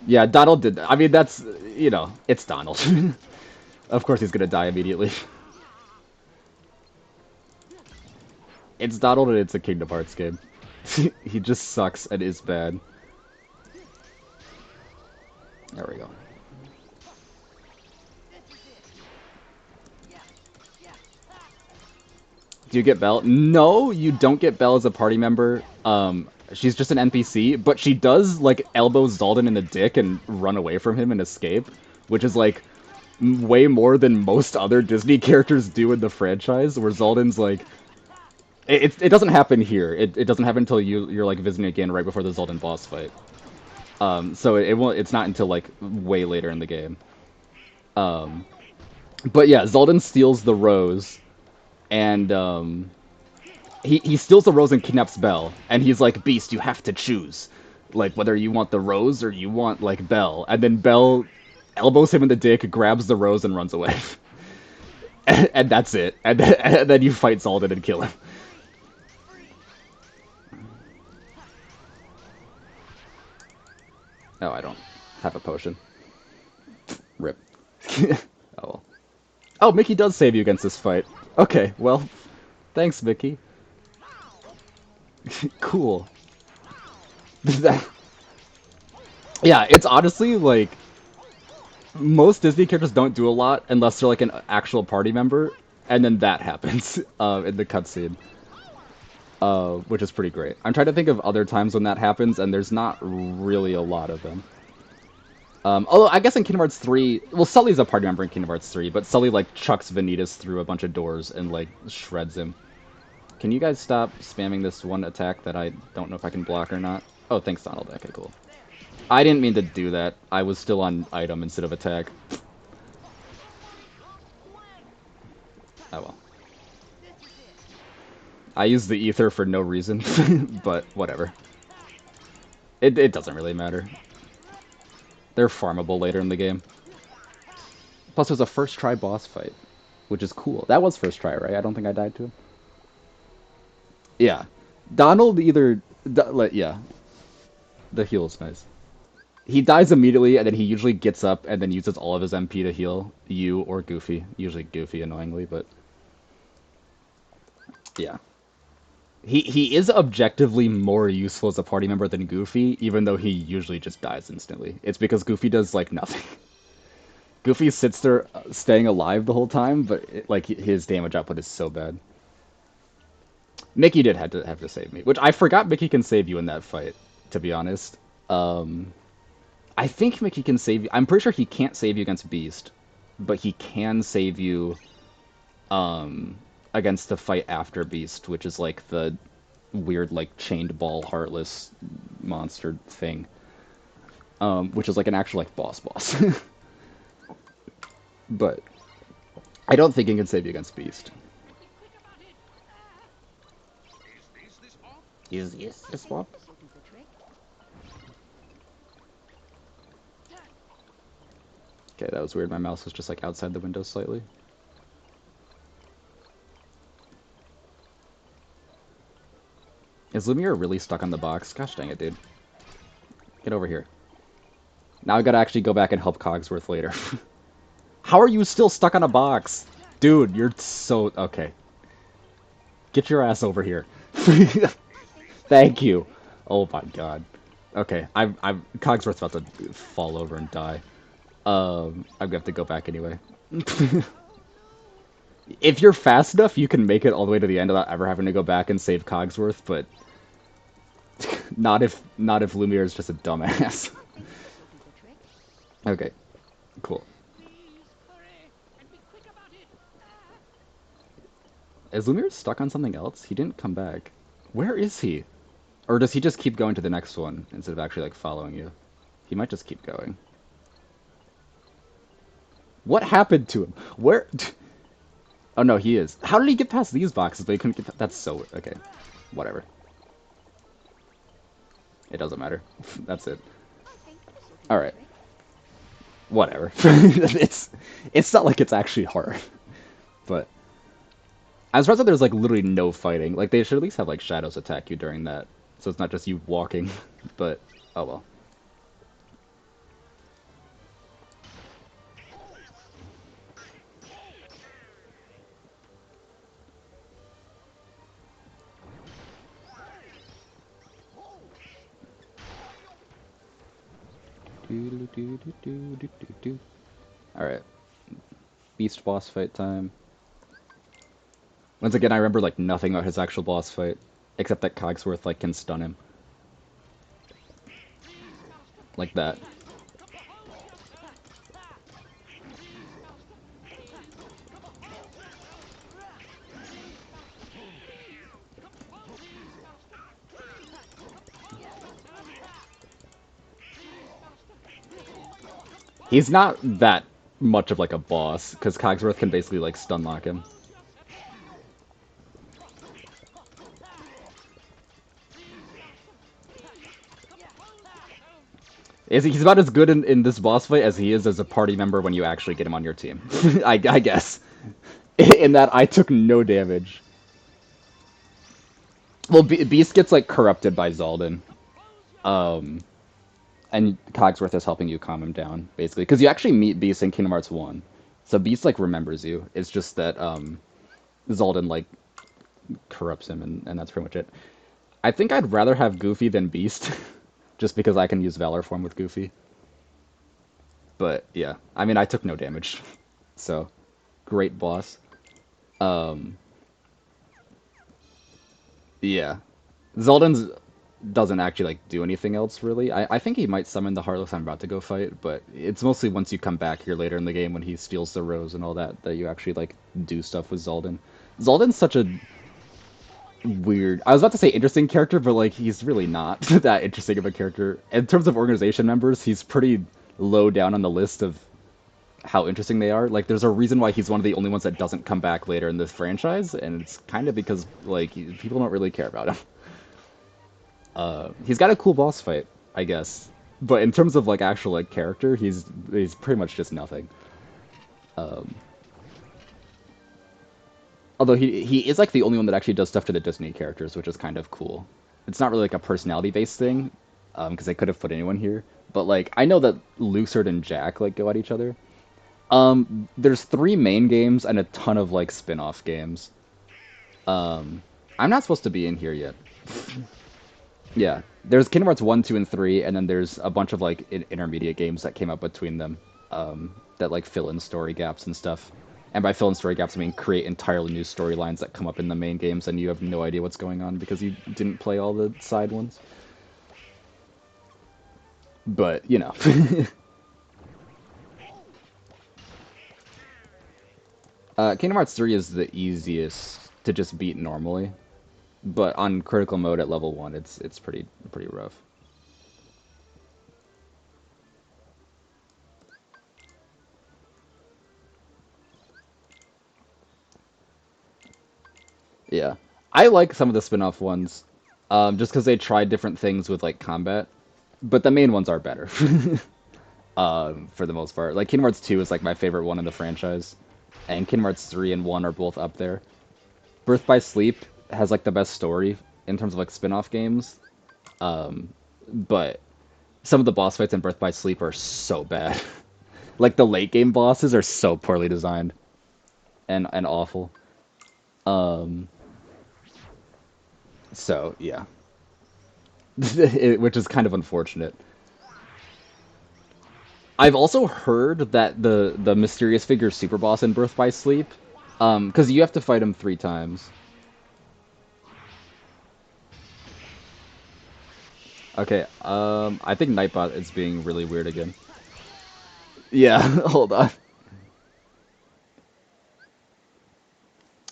Yeah, Donald did that. I mean, that's, you know, it's Donald. Of course he's gonna die immediately. It's Donald and it's a Kingdom Hearts game. He just sucks and is bad. There we go. Do you get Belle? No, you don't get Belle as a party member. She's just an NPC, but she does, like, elbow Zaldin in the dick and run away from him and escape, which is, like, way more than most other Disney characters do in the franchise, where Zaldin's, like... It doesn't happen here. It doesn't happen until you're, like, visiting again right before the Zaldin boss fight. So it won't... It's not until, like, way later in the game. But yeah, Zoldan steals the rose, and he steals the rose and kidnaps Belle, and he's like, Beast, you have to choose, like whether you want the rose or you want like Belle, and then Belle elbows him in the dick, grabs the rose, and runs away, and that's it. And then you fight Zoldan and kill him. Oh, I don't have a potion. Rip. Oh well. Oh, Mickey does save you against this fight. Okay, well, thanks, Mickey. Cool. Yeah, it's honestly like most Disney characters don't do a lot unless they're like an actual party member, and then that happens in the cutscene, which is pretty great. I'm trying to think of other times when that happens, and there's not really a lot of them. Although I guess in Kingdom Hearts 3, well, Sully's a party member in Kingdom Hearts 3, but Sully like chucks Vanitas through a bunch of doors and like shreds him. Can you guys stop spamming this one attack that I don't know if I can block or not? Oh, thanks, Donald. Okay, cool. I didn't mean to do that. I was still on item instead of attack. Oh well. I used the ether for no reason, but whatever. It doesn't really matter. They're farmable later in the game. Plus, it was a first try boss fight, which is cool. That was first try, right? I don't think I died to him. Yeah. Donald either... Yeah. The heal is nice. He dies immediately, and then he usually gets up and then uses all of his MP to heal you or Goofy. Usually Goofy, annoyingly, but... Yeah. He is objectively more useful as a party member than Goofy, even though he usually just dies instantly. It's because Goofy does, like, nothing. Goofy sits there staying alive the whole time, but, like, his damage output is so bad. Mickey did have to save me, which I forgot Mickey can save you in that fight, to be honest. Um, I think Mickey can save you. I'm pretty sure he can't save you against Beast, but he can save you um, against the fight after Beast, which is like the weird, like, chained ball, heartless monster thing, which is like an actual, like, boss. But I don't think he can save you against Beast. Is this the swap? Okay, that was weird. My mouse was just like outside the window slightly. Is Lumiere really stuck on the box? Gosh dang it, dude. Get over here. Now I gotta actually go back and help Cogsworth later. How are you still stuck on a box? Dude, you're so... Okay. Get your ass over here. Thank you. Oh my god. Okay, I'm Cogsworth's about to fall over and die. I'm gonna have to go back anyway. If you're fast enough, you can make it all the way to the end without ever having to go back and save Cogsworth, but not if Lumiere is just a dumbass. Okay, cool. Is Lumiere stuck on something else? He didn't come back. Where is he? Or does he just keep going to the next one instead of actually like following you? He might just keep going. What happened to him? Where? Oh no, he is. How did he get past these boxes, but he couldn't get... That's so... Okay. Whatever. It doesn't matter. That's it. Alright. Whatever. It's not like it's actually hard. But I was surprised that there's like literally no fighting. Like they should at least have like shadows attack you during that. So it's not just you walking. But oh well. Alright. Beast boss fight time. Once again, I remember like nothing about his actual boss fight. Except that Cogsworth like can stun him. Like that. He's not that much of like a boss because Cogsworth can basically like stun lock him. He's about as good in this boss fight as he is as a party member when you actually get him on your team. I guess. In that I took no damage. Well, Beast gets like corrupted by Zaldin. Um, and Cogsworth is helping you calm him down, basically. Because you actually meet Beast in Kingdom Hearts 1. So Beast like remembers you. It's just that Zaldin like corrupts him and that's pretty much it. I think I'd rather have Goofy than Beast. Just because I can use Valor Form with Goofy. But yeah, I mean I took no damage. So great boss. Um yeah. Zaldin's doesn't actually like do anything else really. I think he might summon the Heartless I'm about to go fight, but it's mostly once you come back here later in the game when he steals the rose and all that that you actually like do stuff with Zaldin. Zaldin's such a weird. I was about to say interesting character, but like he's really not that interesting of a character. In terms of organization members, he's pretty low down on the list of how interesting they are. Like there's a reason why he's one of the only ones that doesn't come back later in this franchise, and it's kind of because like people don't really care about him. He's got a cool boss fight, I guess. But in terms of like actual like character, he's pretty much just nothing. Um, Although he is like the only one that actually does stuff to the Disney characters, which is kind of cool. It's not really like a personality based thing, because they could have put anyone here. But like I know that Lucid and Jack like go at each other. There's 3 main games and a ton of like spin-off games. I'm not supposed to be in here yet. Yeah, there's Kingdom Hearts 1, 2, and 3, and then there's a bunch of like intermediate games that came up between them that like fill in story gaps and stuff. And by fill in story gaps, I mean create entirely new storylines that come up in the main games, and you have no idea what's going on because you didn't play all the side ones. But you know, Kingdom Hearts 3 is the easiest to just beat normally, but on critical mode at level 1, it's pretty rough. Yeah. I like some of the spin-off ones, just because they tried different things with like combat, but the main ones are better, for the most part. Like Kingdom Hearts 2 is like my favorite one in the franchise, and Kingdom Hearts 3 and 1 are both up there. Birth by Sleep has like the best story in terms of like spin-off games, but some of the boss fights in Birth by Sleep are so bad. Like the late game bosses are so poorly designed and awful. Um, so yeah. Which is kind of unfortunate. I've also heard that the mysterious figure super boss in Birth by Sleep, because you have to fight him 3 times. Okay, I think Nightbot is being really weird again. Yeah, hold on.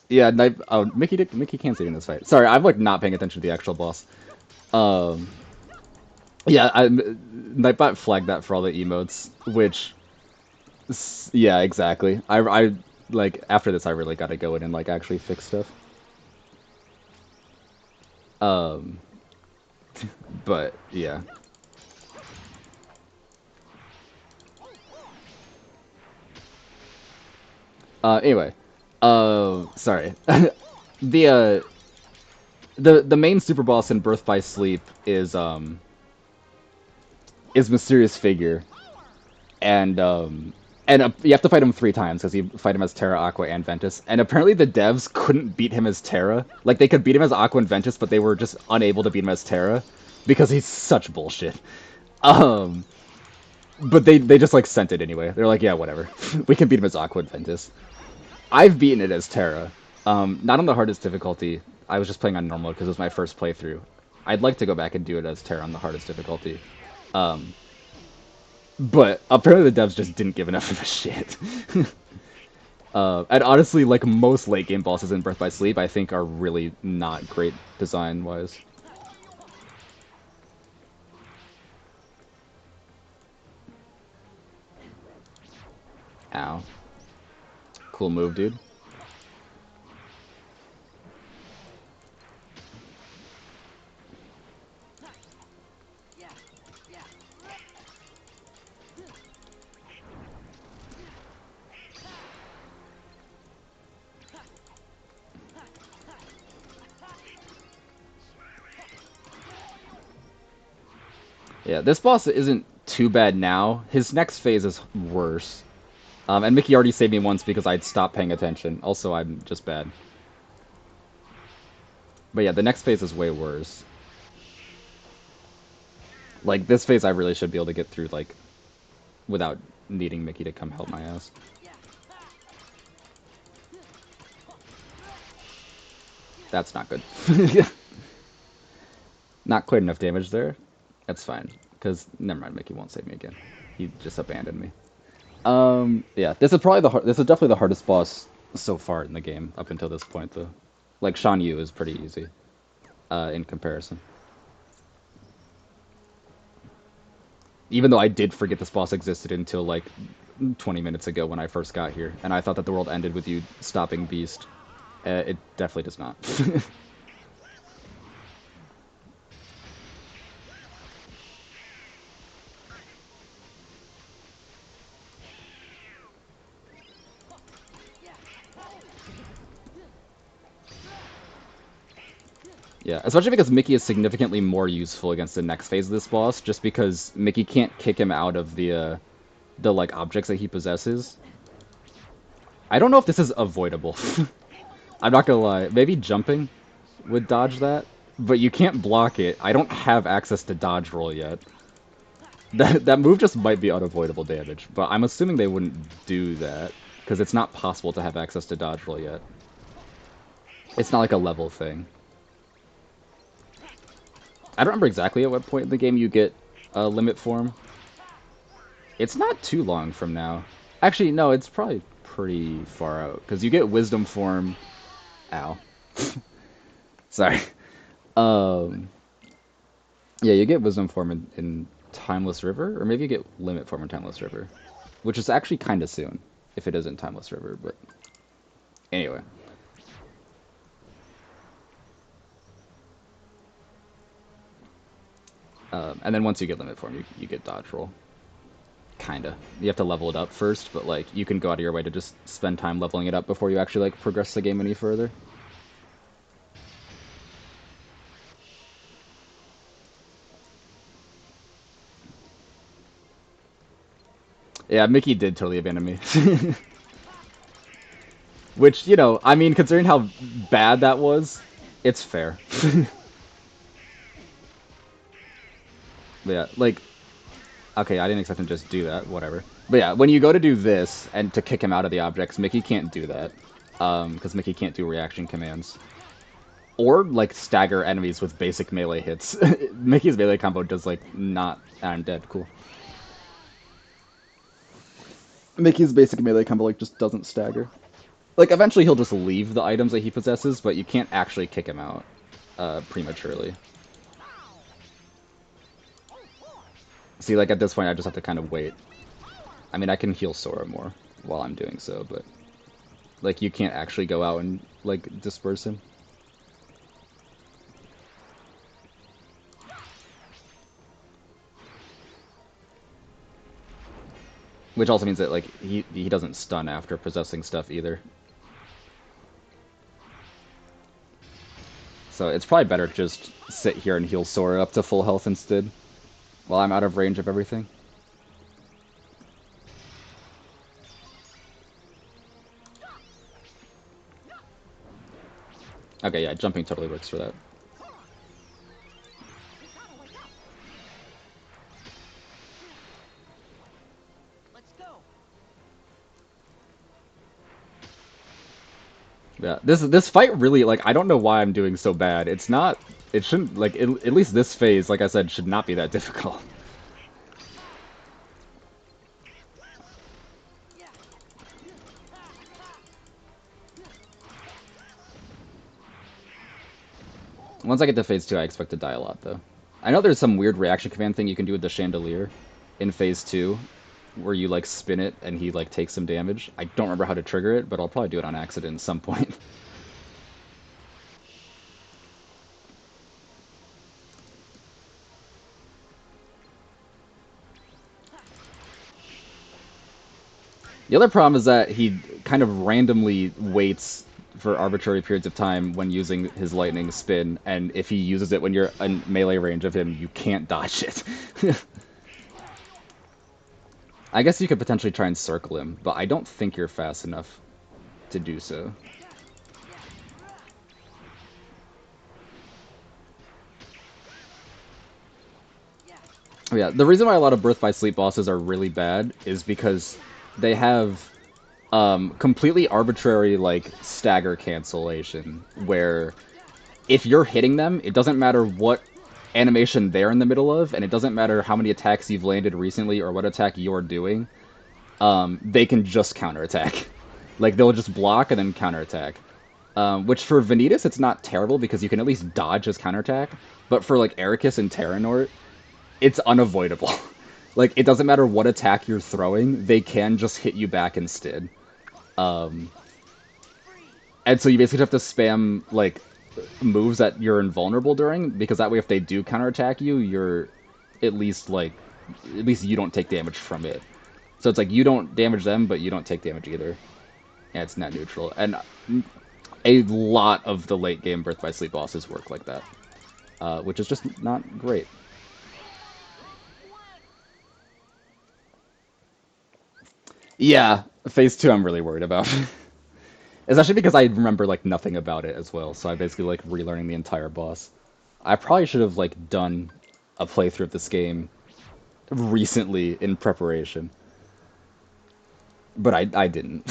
Yeah, Oh, Mickey can't see in this fight. Sorry, I'm like not paying attention to the actual boss. Um, yeah, Nightbot flagged that for all the emotes, which yeah, exactly. I like after this, I really got to go in and like actually fix stuff. Um, but yeah. Anyway, sorry. the the main super boss in Birth by Sleep is Mysterious Figure, and you have to fight him 3 times because you fight him as Terra, Aqua, and Ventus. And apparently the devs couldn't beat him as Terra. Like they could beat him as Aqua and Ventus, but they were just unable to beat him as Terra because he's such bullshit. Um, but they just like sent it anyway. They're like, yeah, whatever. We can beat him as Aqua and Ventus. I've beaten it as Terra. Not on the hardest difficulty. I was just playing on normal because it was my first playthrough. I'd like to go back and do it as Terra on the hardest difficulty. Um, but apparently the devs just didn't give enough of a shit. And honestly, like most late game bosses in Birth by Sleep, I think are really not great design-wise. Ow. Cool move, dude. Yeah, this boss isn't too bad now. His next phase is worse. And Mickey already saved me once because I'd stopped paying attention. Also, I'm just bad. But yeah, the next phase is way worse. Like, this phase I really should be able to get through, like, without needing Mickey to come help my ass. That's not good. Not quite enough damage there. That's fine. Because, never mind, Mickey won't save me again. He just abandoned me. Yeah, this is probably this is definitely the hardest boss so far in the game, up until this point, though. Like, Shan Yu is pretty easy, in comparison. Even though I did forget this boss existed until, like, 20 minutes ago when I first got here, and I thought that the world ended with you stopping Beast. It definitely does not. Yeah, especially because Mickey is significantly more useful against the next phase of this boss, just because Mickey can't kick him out of the like objects that he possesses. I don't know if this is avoidable. I'm not gonna lie. Maybe jumping would dodge that, but you can't block it. I don't have access to dodge roll yet. That move just might be unavoidable damage, but I'm assuming they wouldn't do that because it's not possible to have access to dodge roll yet. It's not like a level thing. I don't remember exactly at what point in the game you get a limit form. It's not too long from now. Actually, no, it's probably pretty far out because you get wisdom form. Ow. Sorry. Um, yeah, you get wisdom form in Timeless River, or maybe you get limit form in Timeless River, which is actually kind of soon if it isn't Timeless River. But anyway, and then once you get limit form, you get dodge roll. Kinda. You have to level it up first, but like you can go out of your way to just spend time leveling it up before you actually like progress the game any further. Yeah, Mickey did totally abandon me. Which, you know, I mean, considering how bad that was, it's fair. But yeah, like, okay, I didn't expect him to just do that, whatever. But yeah, when you go to do this, and to kick him out of the objects, Mickey can't do that. Because Mickey can't do reaction commands. Or, like, stagger enemies with basic melee hits. Mickey's melee combo does, like, not... I'm dead, cool. Mickey's basic melee combo, like, just doesn't stagger. Like, eventually he'll just leave the items that he possesses, but you can't actually kick him out prematurely. See, like, at this point, I just have to kind of wait. I mean, I can heal Sora more while I'm doing so, but... Like, you can't actually go out and, like, disperse him. Which also means that, like, he doesn't stun after possessing stuff either. So it's probably better to just sit here and heal Sora up to full health instead, while I'm out of range of everything. Okay, yeah, jumping totally works for that. Yeah, this fight really, like, I don't know why I'm doing so bad. It's not, it shouldn't, like, at least this phase, like I said, should not be that difficult. Once I get to phase 2, I expect to die a lot, though. I know there's some weird reaction command thing you can do with the chandelier in phase 2, where you like spin it and he like takes some damage. I don't remember how to trigger it, but I'll probably do it on accident at some point. The other problem is that he kind of randomly waits for arbitrary periods of time when using his lightning spin, and if he uses it when you're in melee range of him, you can't dodge it. I guess you could potentially try and circle him, but I don't think you're fast enough to do so. Oh, yeah, the reason why a lot of Birth by Sleep bosses are really bad is because they have completely arbitrary like stagger cancellation, where if you're hitting them, it doesn't matter what animation they're in the middle of, and it doesn't matter how many attacks you've landed recently or what attack you're doing. They can just counterattack. Like they'll just block and then counterattack. Which for Vanitas it's not terrible because you can at least dodge his counterattack. But for like Ericus and Terranort, it's unavoidable. Like it doesn't matter what attack you're throwing, they can just hit you back instead. And so you basically have to spam like moves that you're invulnerable during, because that way if they do counterattack you, you're at least like at least you don't take damage from it. So it's like you don't damage them, but you don't take damage either. Yeah, it's net neutral. And a lot of the late game Birth by Sleep bosses work like that, which is just not great. Yeah, phase 2 I'm really worried about. Especially because I remember like nothing about it as well, so I basically like relearning the entire boss. I probably should have like done a playthrough of this game recently in preparation, but I didn't.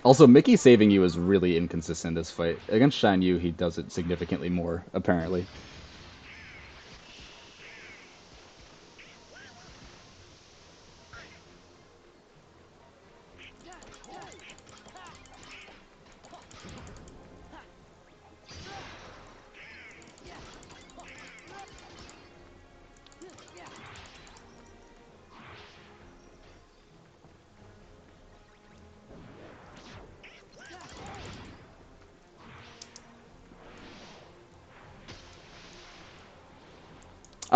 Also, Mickey saving you is really inconsistent in this fight. Against Shan Yu, he does it significantly more, apparently.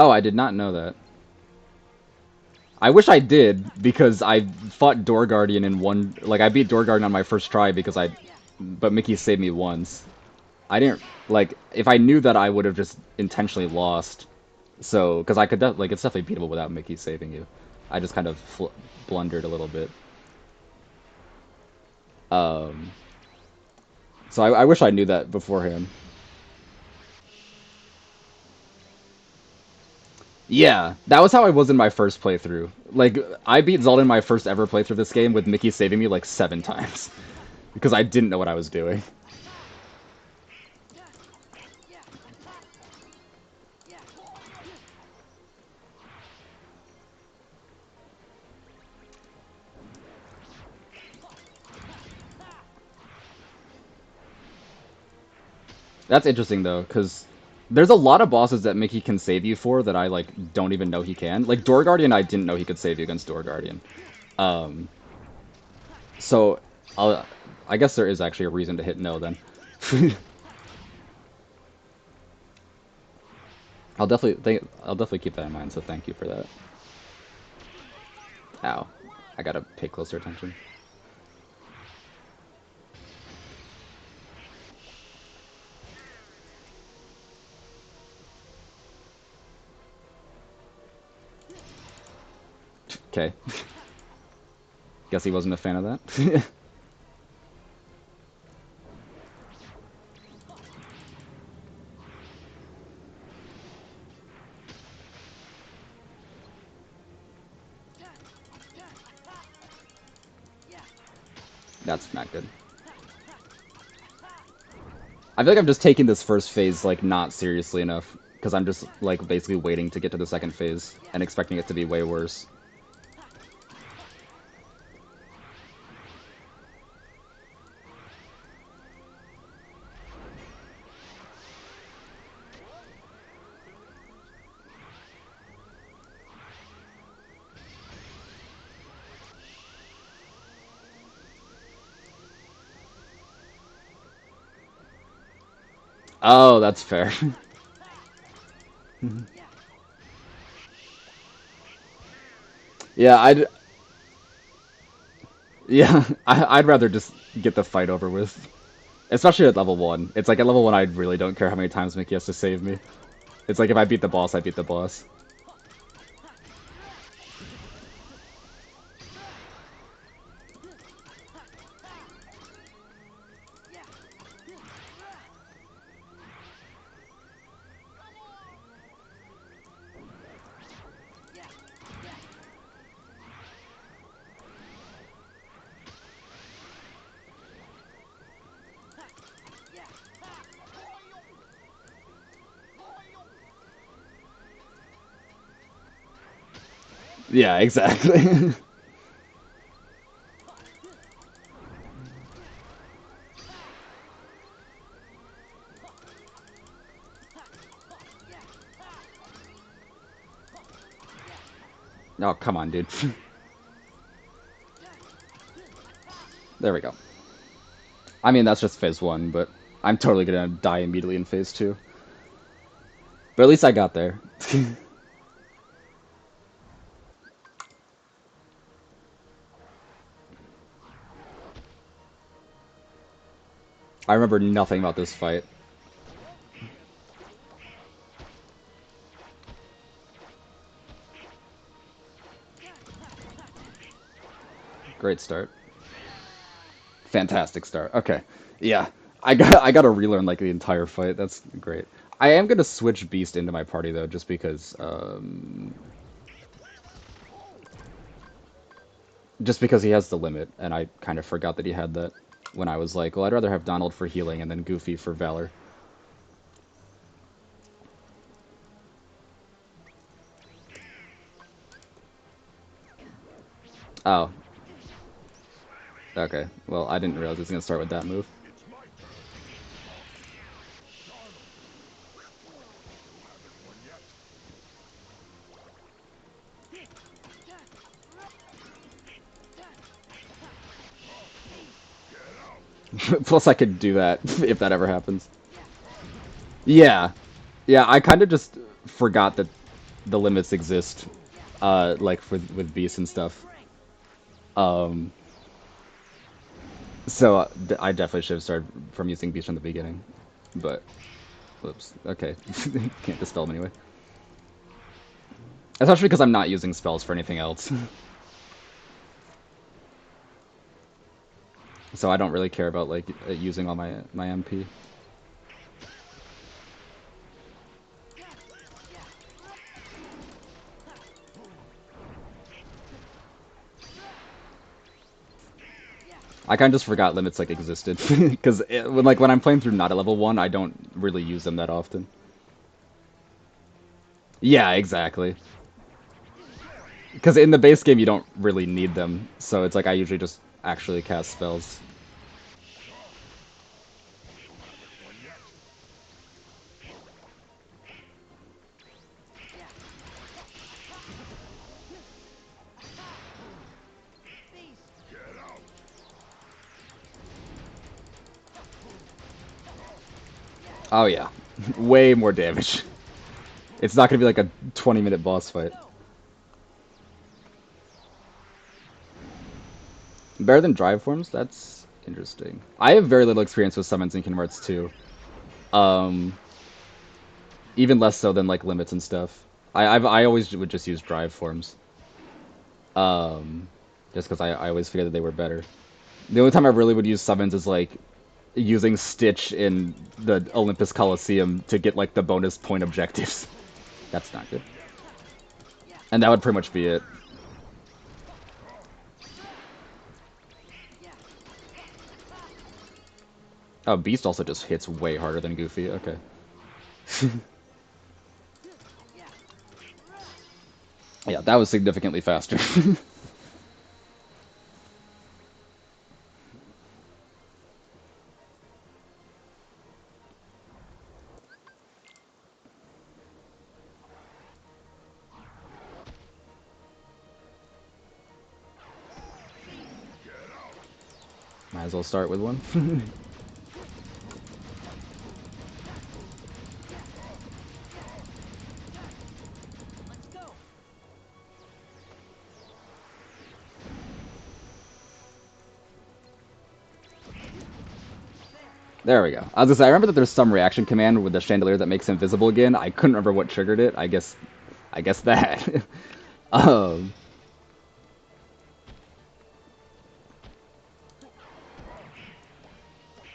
Oh, I did not know that. I wish I did, because I fought Door Guardian in one... Like, I beat Door Guardian on my first try because I... But Mickey saved me once. I didn't... Like, if I knew that, I would have just intentionally lost. So, because I could... Like, it's definitely beatable without Mickey saving you. I just kind of blundered a little bit. Um... So I wish I knew that beforehand. Yeah, that was how I was in my first playthrough. Like, I beat Zelda in my first ever playthrough of this game with Mickey saving me like 7 times. Because I didn't know what I was doing. That's interesting though, because there's a lot of bosses that Mickey can save you for that I like don't even know he can. Like Door Guardian, I didn't know he could save you against Door Guardian. Um, so I guess there is actually a reason to hit no then. I'll definitely keep that in mind. So thank you for that. Ow, I gotta pay closer attention. Okay, guess he wasn't a fan of that. That's not good. I feel like I'm just taking this first phase like not seriously enough because I'm just like basically waiting to get to the second phase and expecting it to be way worse. Oh, that's fair. Yeah, yeah, I'd rather just get the fight over with. Especially at level 1. It's like at level 1 I really don't care how many times Mickey has to save me. It's like if I beat the boss, I beat the boss. Yeah, exactly. Oh, come on, dude. There we go. I mean, that's just phase 1, but I'm totally gonna die immediately in phase 2. But at least I got there. I remember nothing about this fight. Great start. Fantastic start. Okay. Yeah. I gotta relearn like the entire fight. That's great. I am gonna switch Beast into my party though, just because he has the limit, and I kind of forgot that he had that when I was like, well, I'd rather have Donald for healing and then Goofy for Valor. Oh, okay. Well, I didn't realize it was gonna start with that move. Plus, I could do that if that ever happens. Yeah, yeah. I kind of just forgot that the limits exist, like with Beast and stuff. Um, I definitely should have started from using Beast from the beginning, but whoops. Okay, can't dispel them anyway. Especially because I'm not using spells for anything else, so I don't really care about like using all my MP. I kind of just forgot limits like existed because when I'm playing through not at level 1, I don't really use them that often. Yeah, exactly. Because in the base game you don't really need them, so it's like I usually just actually cast spells. Oh yeah, way more damage. It's not gonna be like a 20-minute boss fight. Better than drive forms? That's interesting. I have very little experience with summons in Kingdom Hearts 2. Um, Even less so than like limits and stuff. I always would just use drive forms. Just because I always figured that they were better. The only time I really would use summons is like using Stitch in the Olympus Coliseum to get like the bonus point objectives. That's not good. And that would pretty much be it. Oh, Beast also just hits way harder than Goofy. Okay. Yeah, that was significantly faster. Might as well start with one. There we go. I was gonna say, I remember that there's some reaction command with the chandelier that makes him visible again. I couldn't remember what triggered it. I guess that. um,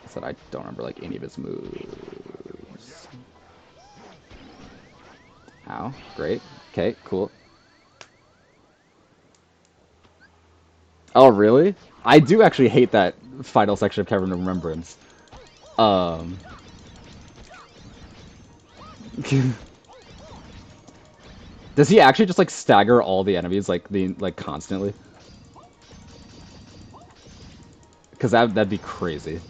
said I don't remember like any of his moves. Ow, great. Okay, cool. Oh, really? I do actually hate that final section of Cavern of Remembrance. Um, does he actually just like stagger all the enemies like constantly? Because that'd be crazy.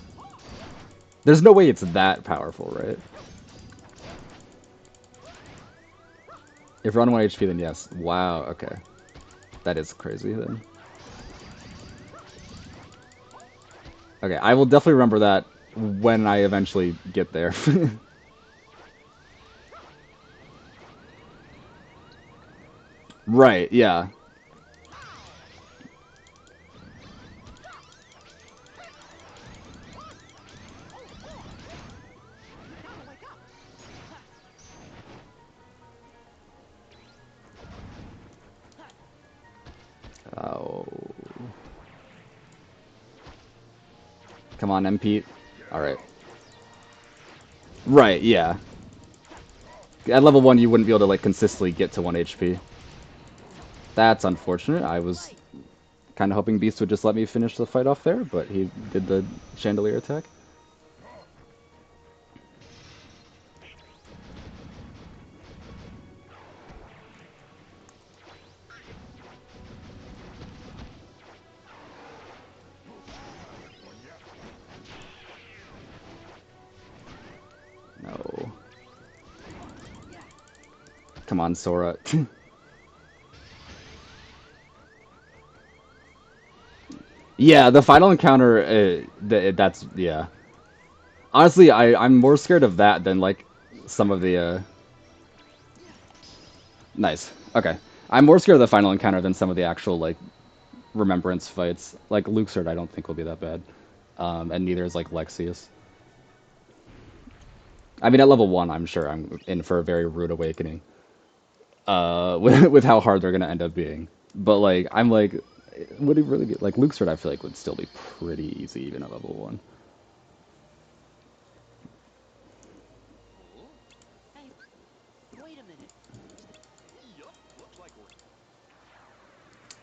There's no way it's that powerful, right? If you're on 1 HP, then yes. Wow, okay. That is crazy then. Okay, I will definitely remember that when I eventually get there. Right, yeah. Oh. Come on, MP. Alright. Right, yeah. At level 1, you wouldn't be able to, like, consistently get to 1 HP. That's unfortunate. I was kind of hoping Beast would just let me finish the fight off there, but he did the chandelier attack. No. Come on, Sora. Yeah, the final encounter, that's, yeah. Honestly, I'm more scared of that than, like, some of the, Nice. Okay. I'm more scared of the final encounter than some of the actual, like, remembrance fights. Like, Luxord I don't think will be that bad. And neither is, like, Lexius. I mean, at level 1, I'm sure I'm in for a very rude awakening. With how hard they're gonna end up being. But, like, I'm like, would it really be... Like, Luxord I feel like would still be pretty easy even at level 1.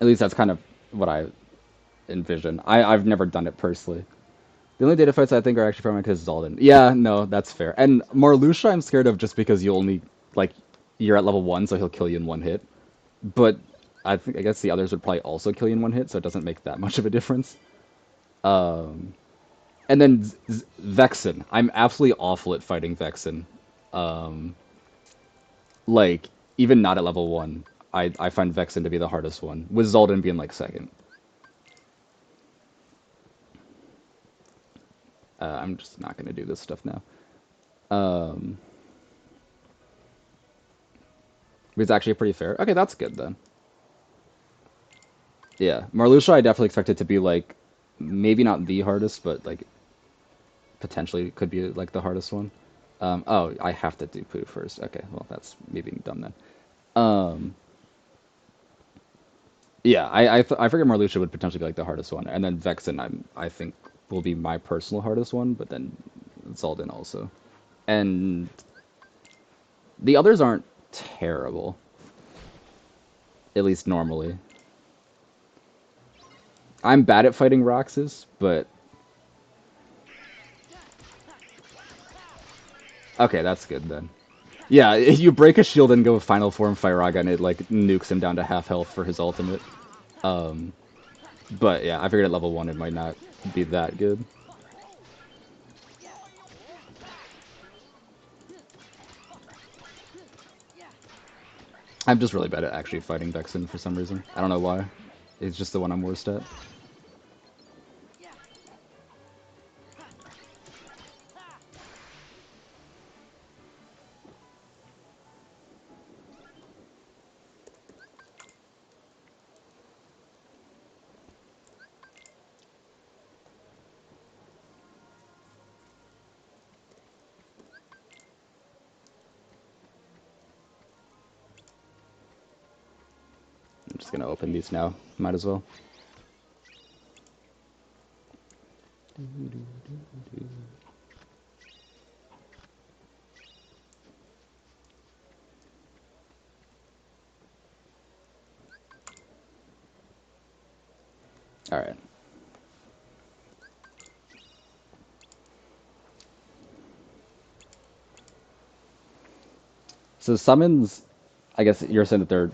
At least that's kind of what I envision. I've never done it personally. The only data fights I think are actually from because Zaldin. Yeah, no, that's fair. And Marluxia I'm scared of just because you only, like, you're at level 1, so he'll kill you in one hit. But I guess the others would probably also kill you in one hit, so it doesn't make that much of a difference. And then Vexen. I'm absolutely awful at fighting Vexen. Like, even not at level 1, I find Vexen to be the hardest one, with Zaldin being, like, second. I'm just not going to do this stuff now. It's actually pretty fair. Okay, that's good then. Yeah, Marluxia, I definitely expect it to be like, maybe not the hardest, but like potentially could be like the hardest one. Oh, I have to do poo first. Okay, well that's me being dumb then. Yeah, I figured Marluxia would potentially be like the hardest one, and then Vexen I think will be my personal hardest one, but then Zaldin also, and the others aren't terrible, at least normally. I'm bad at fighting Roxas, but okay, that's good then. Yeah, if you break a shield and go final form Firaga, and it like nukes him down to half health for his ultimate. But yeah, I figured at level 1 it might not be that good. I'm just really bad at actually fighting Vexen for some reason. I don't know why. It's just the one I'm worst at. I'm just gonna open these now. Might as well. All right. So summons, I guess you're saying that they're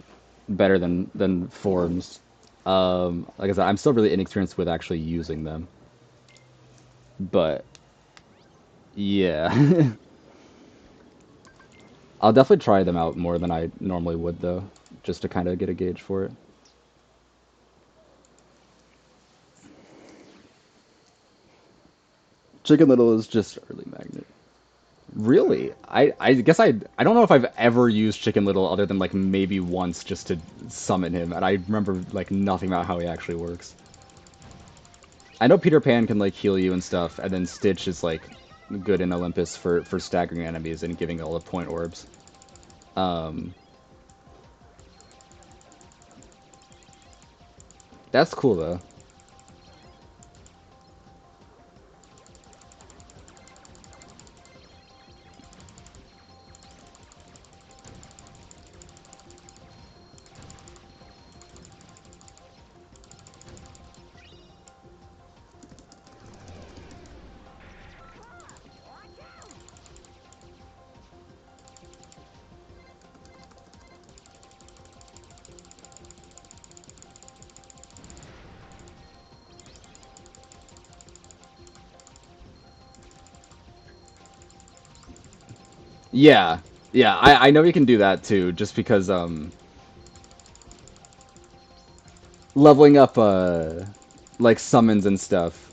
better than forms. Like I said, I'm still really inexperienced with actually using them, but yeah, I'll definitely try them out more than I normally would though, just to kind of get a gauge for it. Chicken Little is just early magnet. Really? I guess I don't know if I've ever used Chicken Little other than like maybe once just to summon him, and I remember like nothing about how he actually works. I know Peter Pan can like heal you and stuff, and then Stitch is like good in Olympus for staggering enemies and giving all the point orbs. Um, that's cool though. Yeah, yeah, I know you can do that too, just because leveling up like summons and stuff.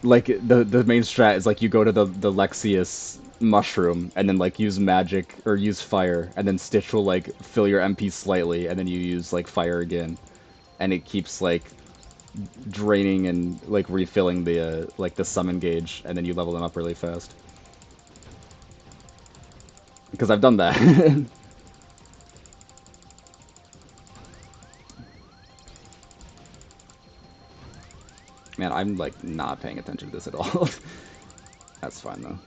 Like the main strat is like you go to the Lexius mushroom and then like use magic or use fire, and then Stitch will like fill your MP slightly, and then you use like fire again, and it keeps like draining and like refilling the summon gauge, and then you level them up really fast. Because I've done that. Man, I'm like not paying attention to this at all. That's fine though.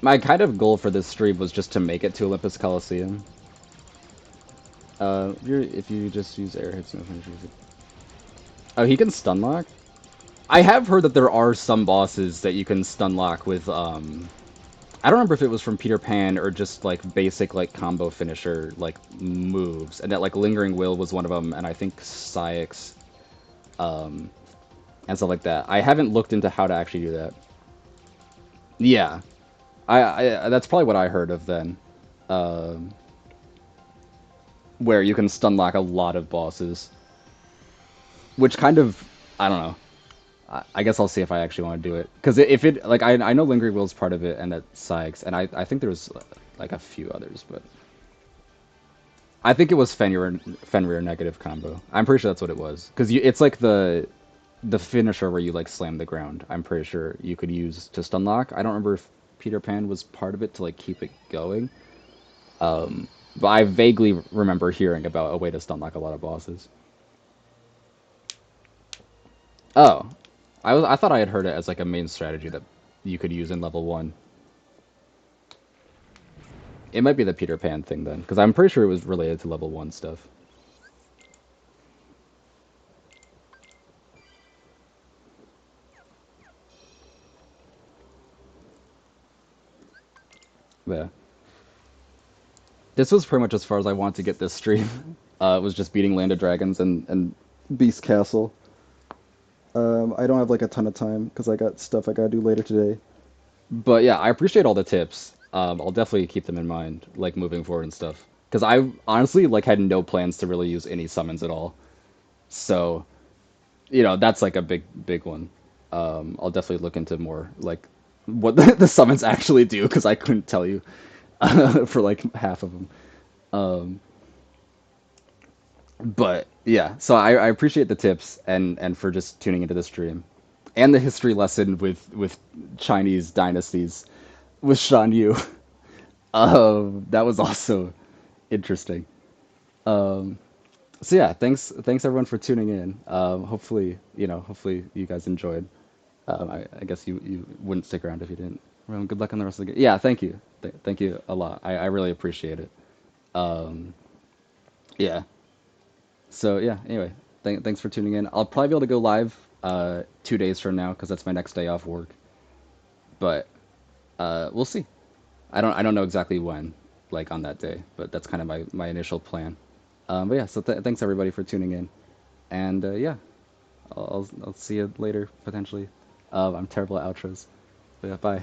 My kind of goal for this stream was just to make it to Olympus Coliseum. If you just use air hits, no finish music. Oh, he can stun lock? I have heard that there are some bosses that you can stun lock with, I don't remember if it was from Peter Pan or just, like, basic, like, combo finisher, like, moves. And that, like, Lingering Will was one of them, and I think Syx, and stuff like that. I haven't looked into how to actually do that. Yeah. That's probably what I heard of then. Um, where you can stun lock a lot of bosses. Which kind of, I don't know. I guess I'll see if I actually want to do it. Because if it, like, I know Lingering Will's part of it, and that Sykes, and I think there's, like, a few others, but I think it was Fenrir negative combo. I'm pretty sure that's what it was. Because it's like the finisher where you, like, slam the ground. I'm pretty sure you could use to stun lock. I don't remember if Peter Pan was part of it to, like, keep it going. But I vaguely remember hearing about a way to stun lock a lot of bosses. Oh, I thought I had heard it as like a main strategy that you could use in level 1. It might be the Peter Pan thing then, because I'm pretty sure it was related to level one stuff. Yeah. This was pretty much as far as I wanted to get this stream. It was just beating Land of Dragons and Beast Castle. I don't have like a ton of time because I got stuff I gotta do later today. But yeah, I appreciate all the tips. I'll definitely keep them in mind, like moving forward and stuff. Because I honestly like had no plans to really use any summons at all. So that's like a big one. I'll definitely look into more like what the summons actually do because I couldn't tell you for like half of them. Um, but yeah, so I appreciate the tips and for just tuning into the stream and the history lesson with Chinese dynasties with Shan Yu. That was also interesting. Um, so yeah, thanks everyone for tuning in. Hopefully you guys enjoyed. I guess you wouldn't stick around if you didn't. Good luck on the rest of the game. Yeah, thank you. Thank you a lot. I really appreciate it. Um, yeah. So yeah. Anyway, thanks for tuning in. I'll probably be able to go live 2 days from now because that's my next day off work. But we'll see. I don't know exactly when, like on that day, but that's kind of my initial plan. But yeah. So thanks everybody for tuning in, and yeah, I'll see you later potentially. I'm terrible at outros. But yeah, bye.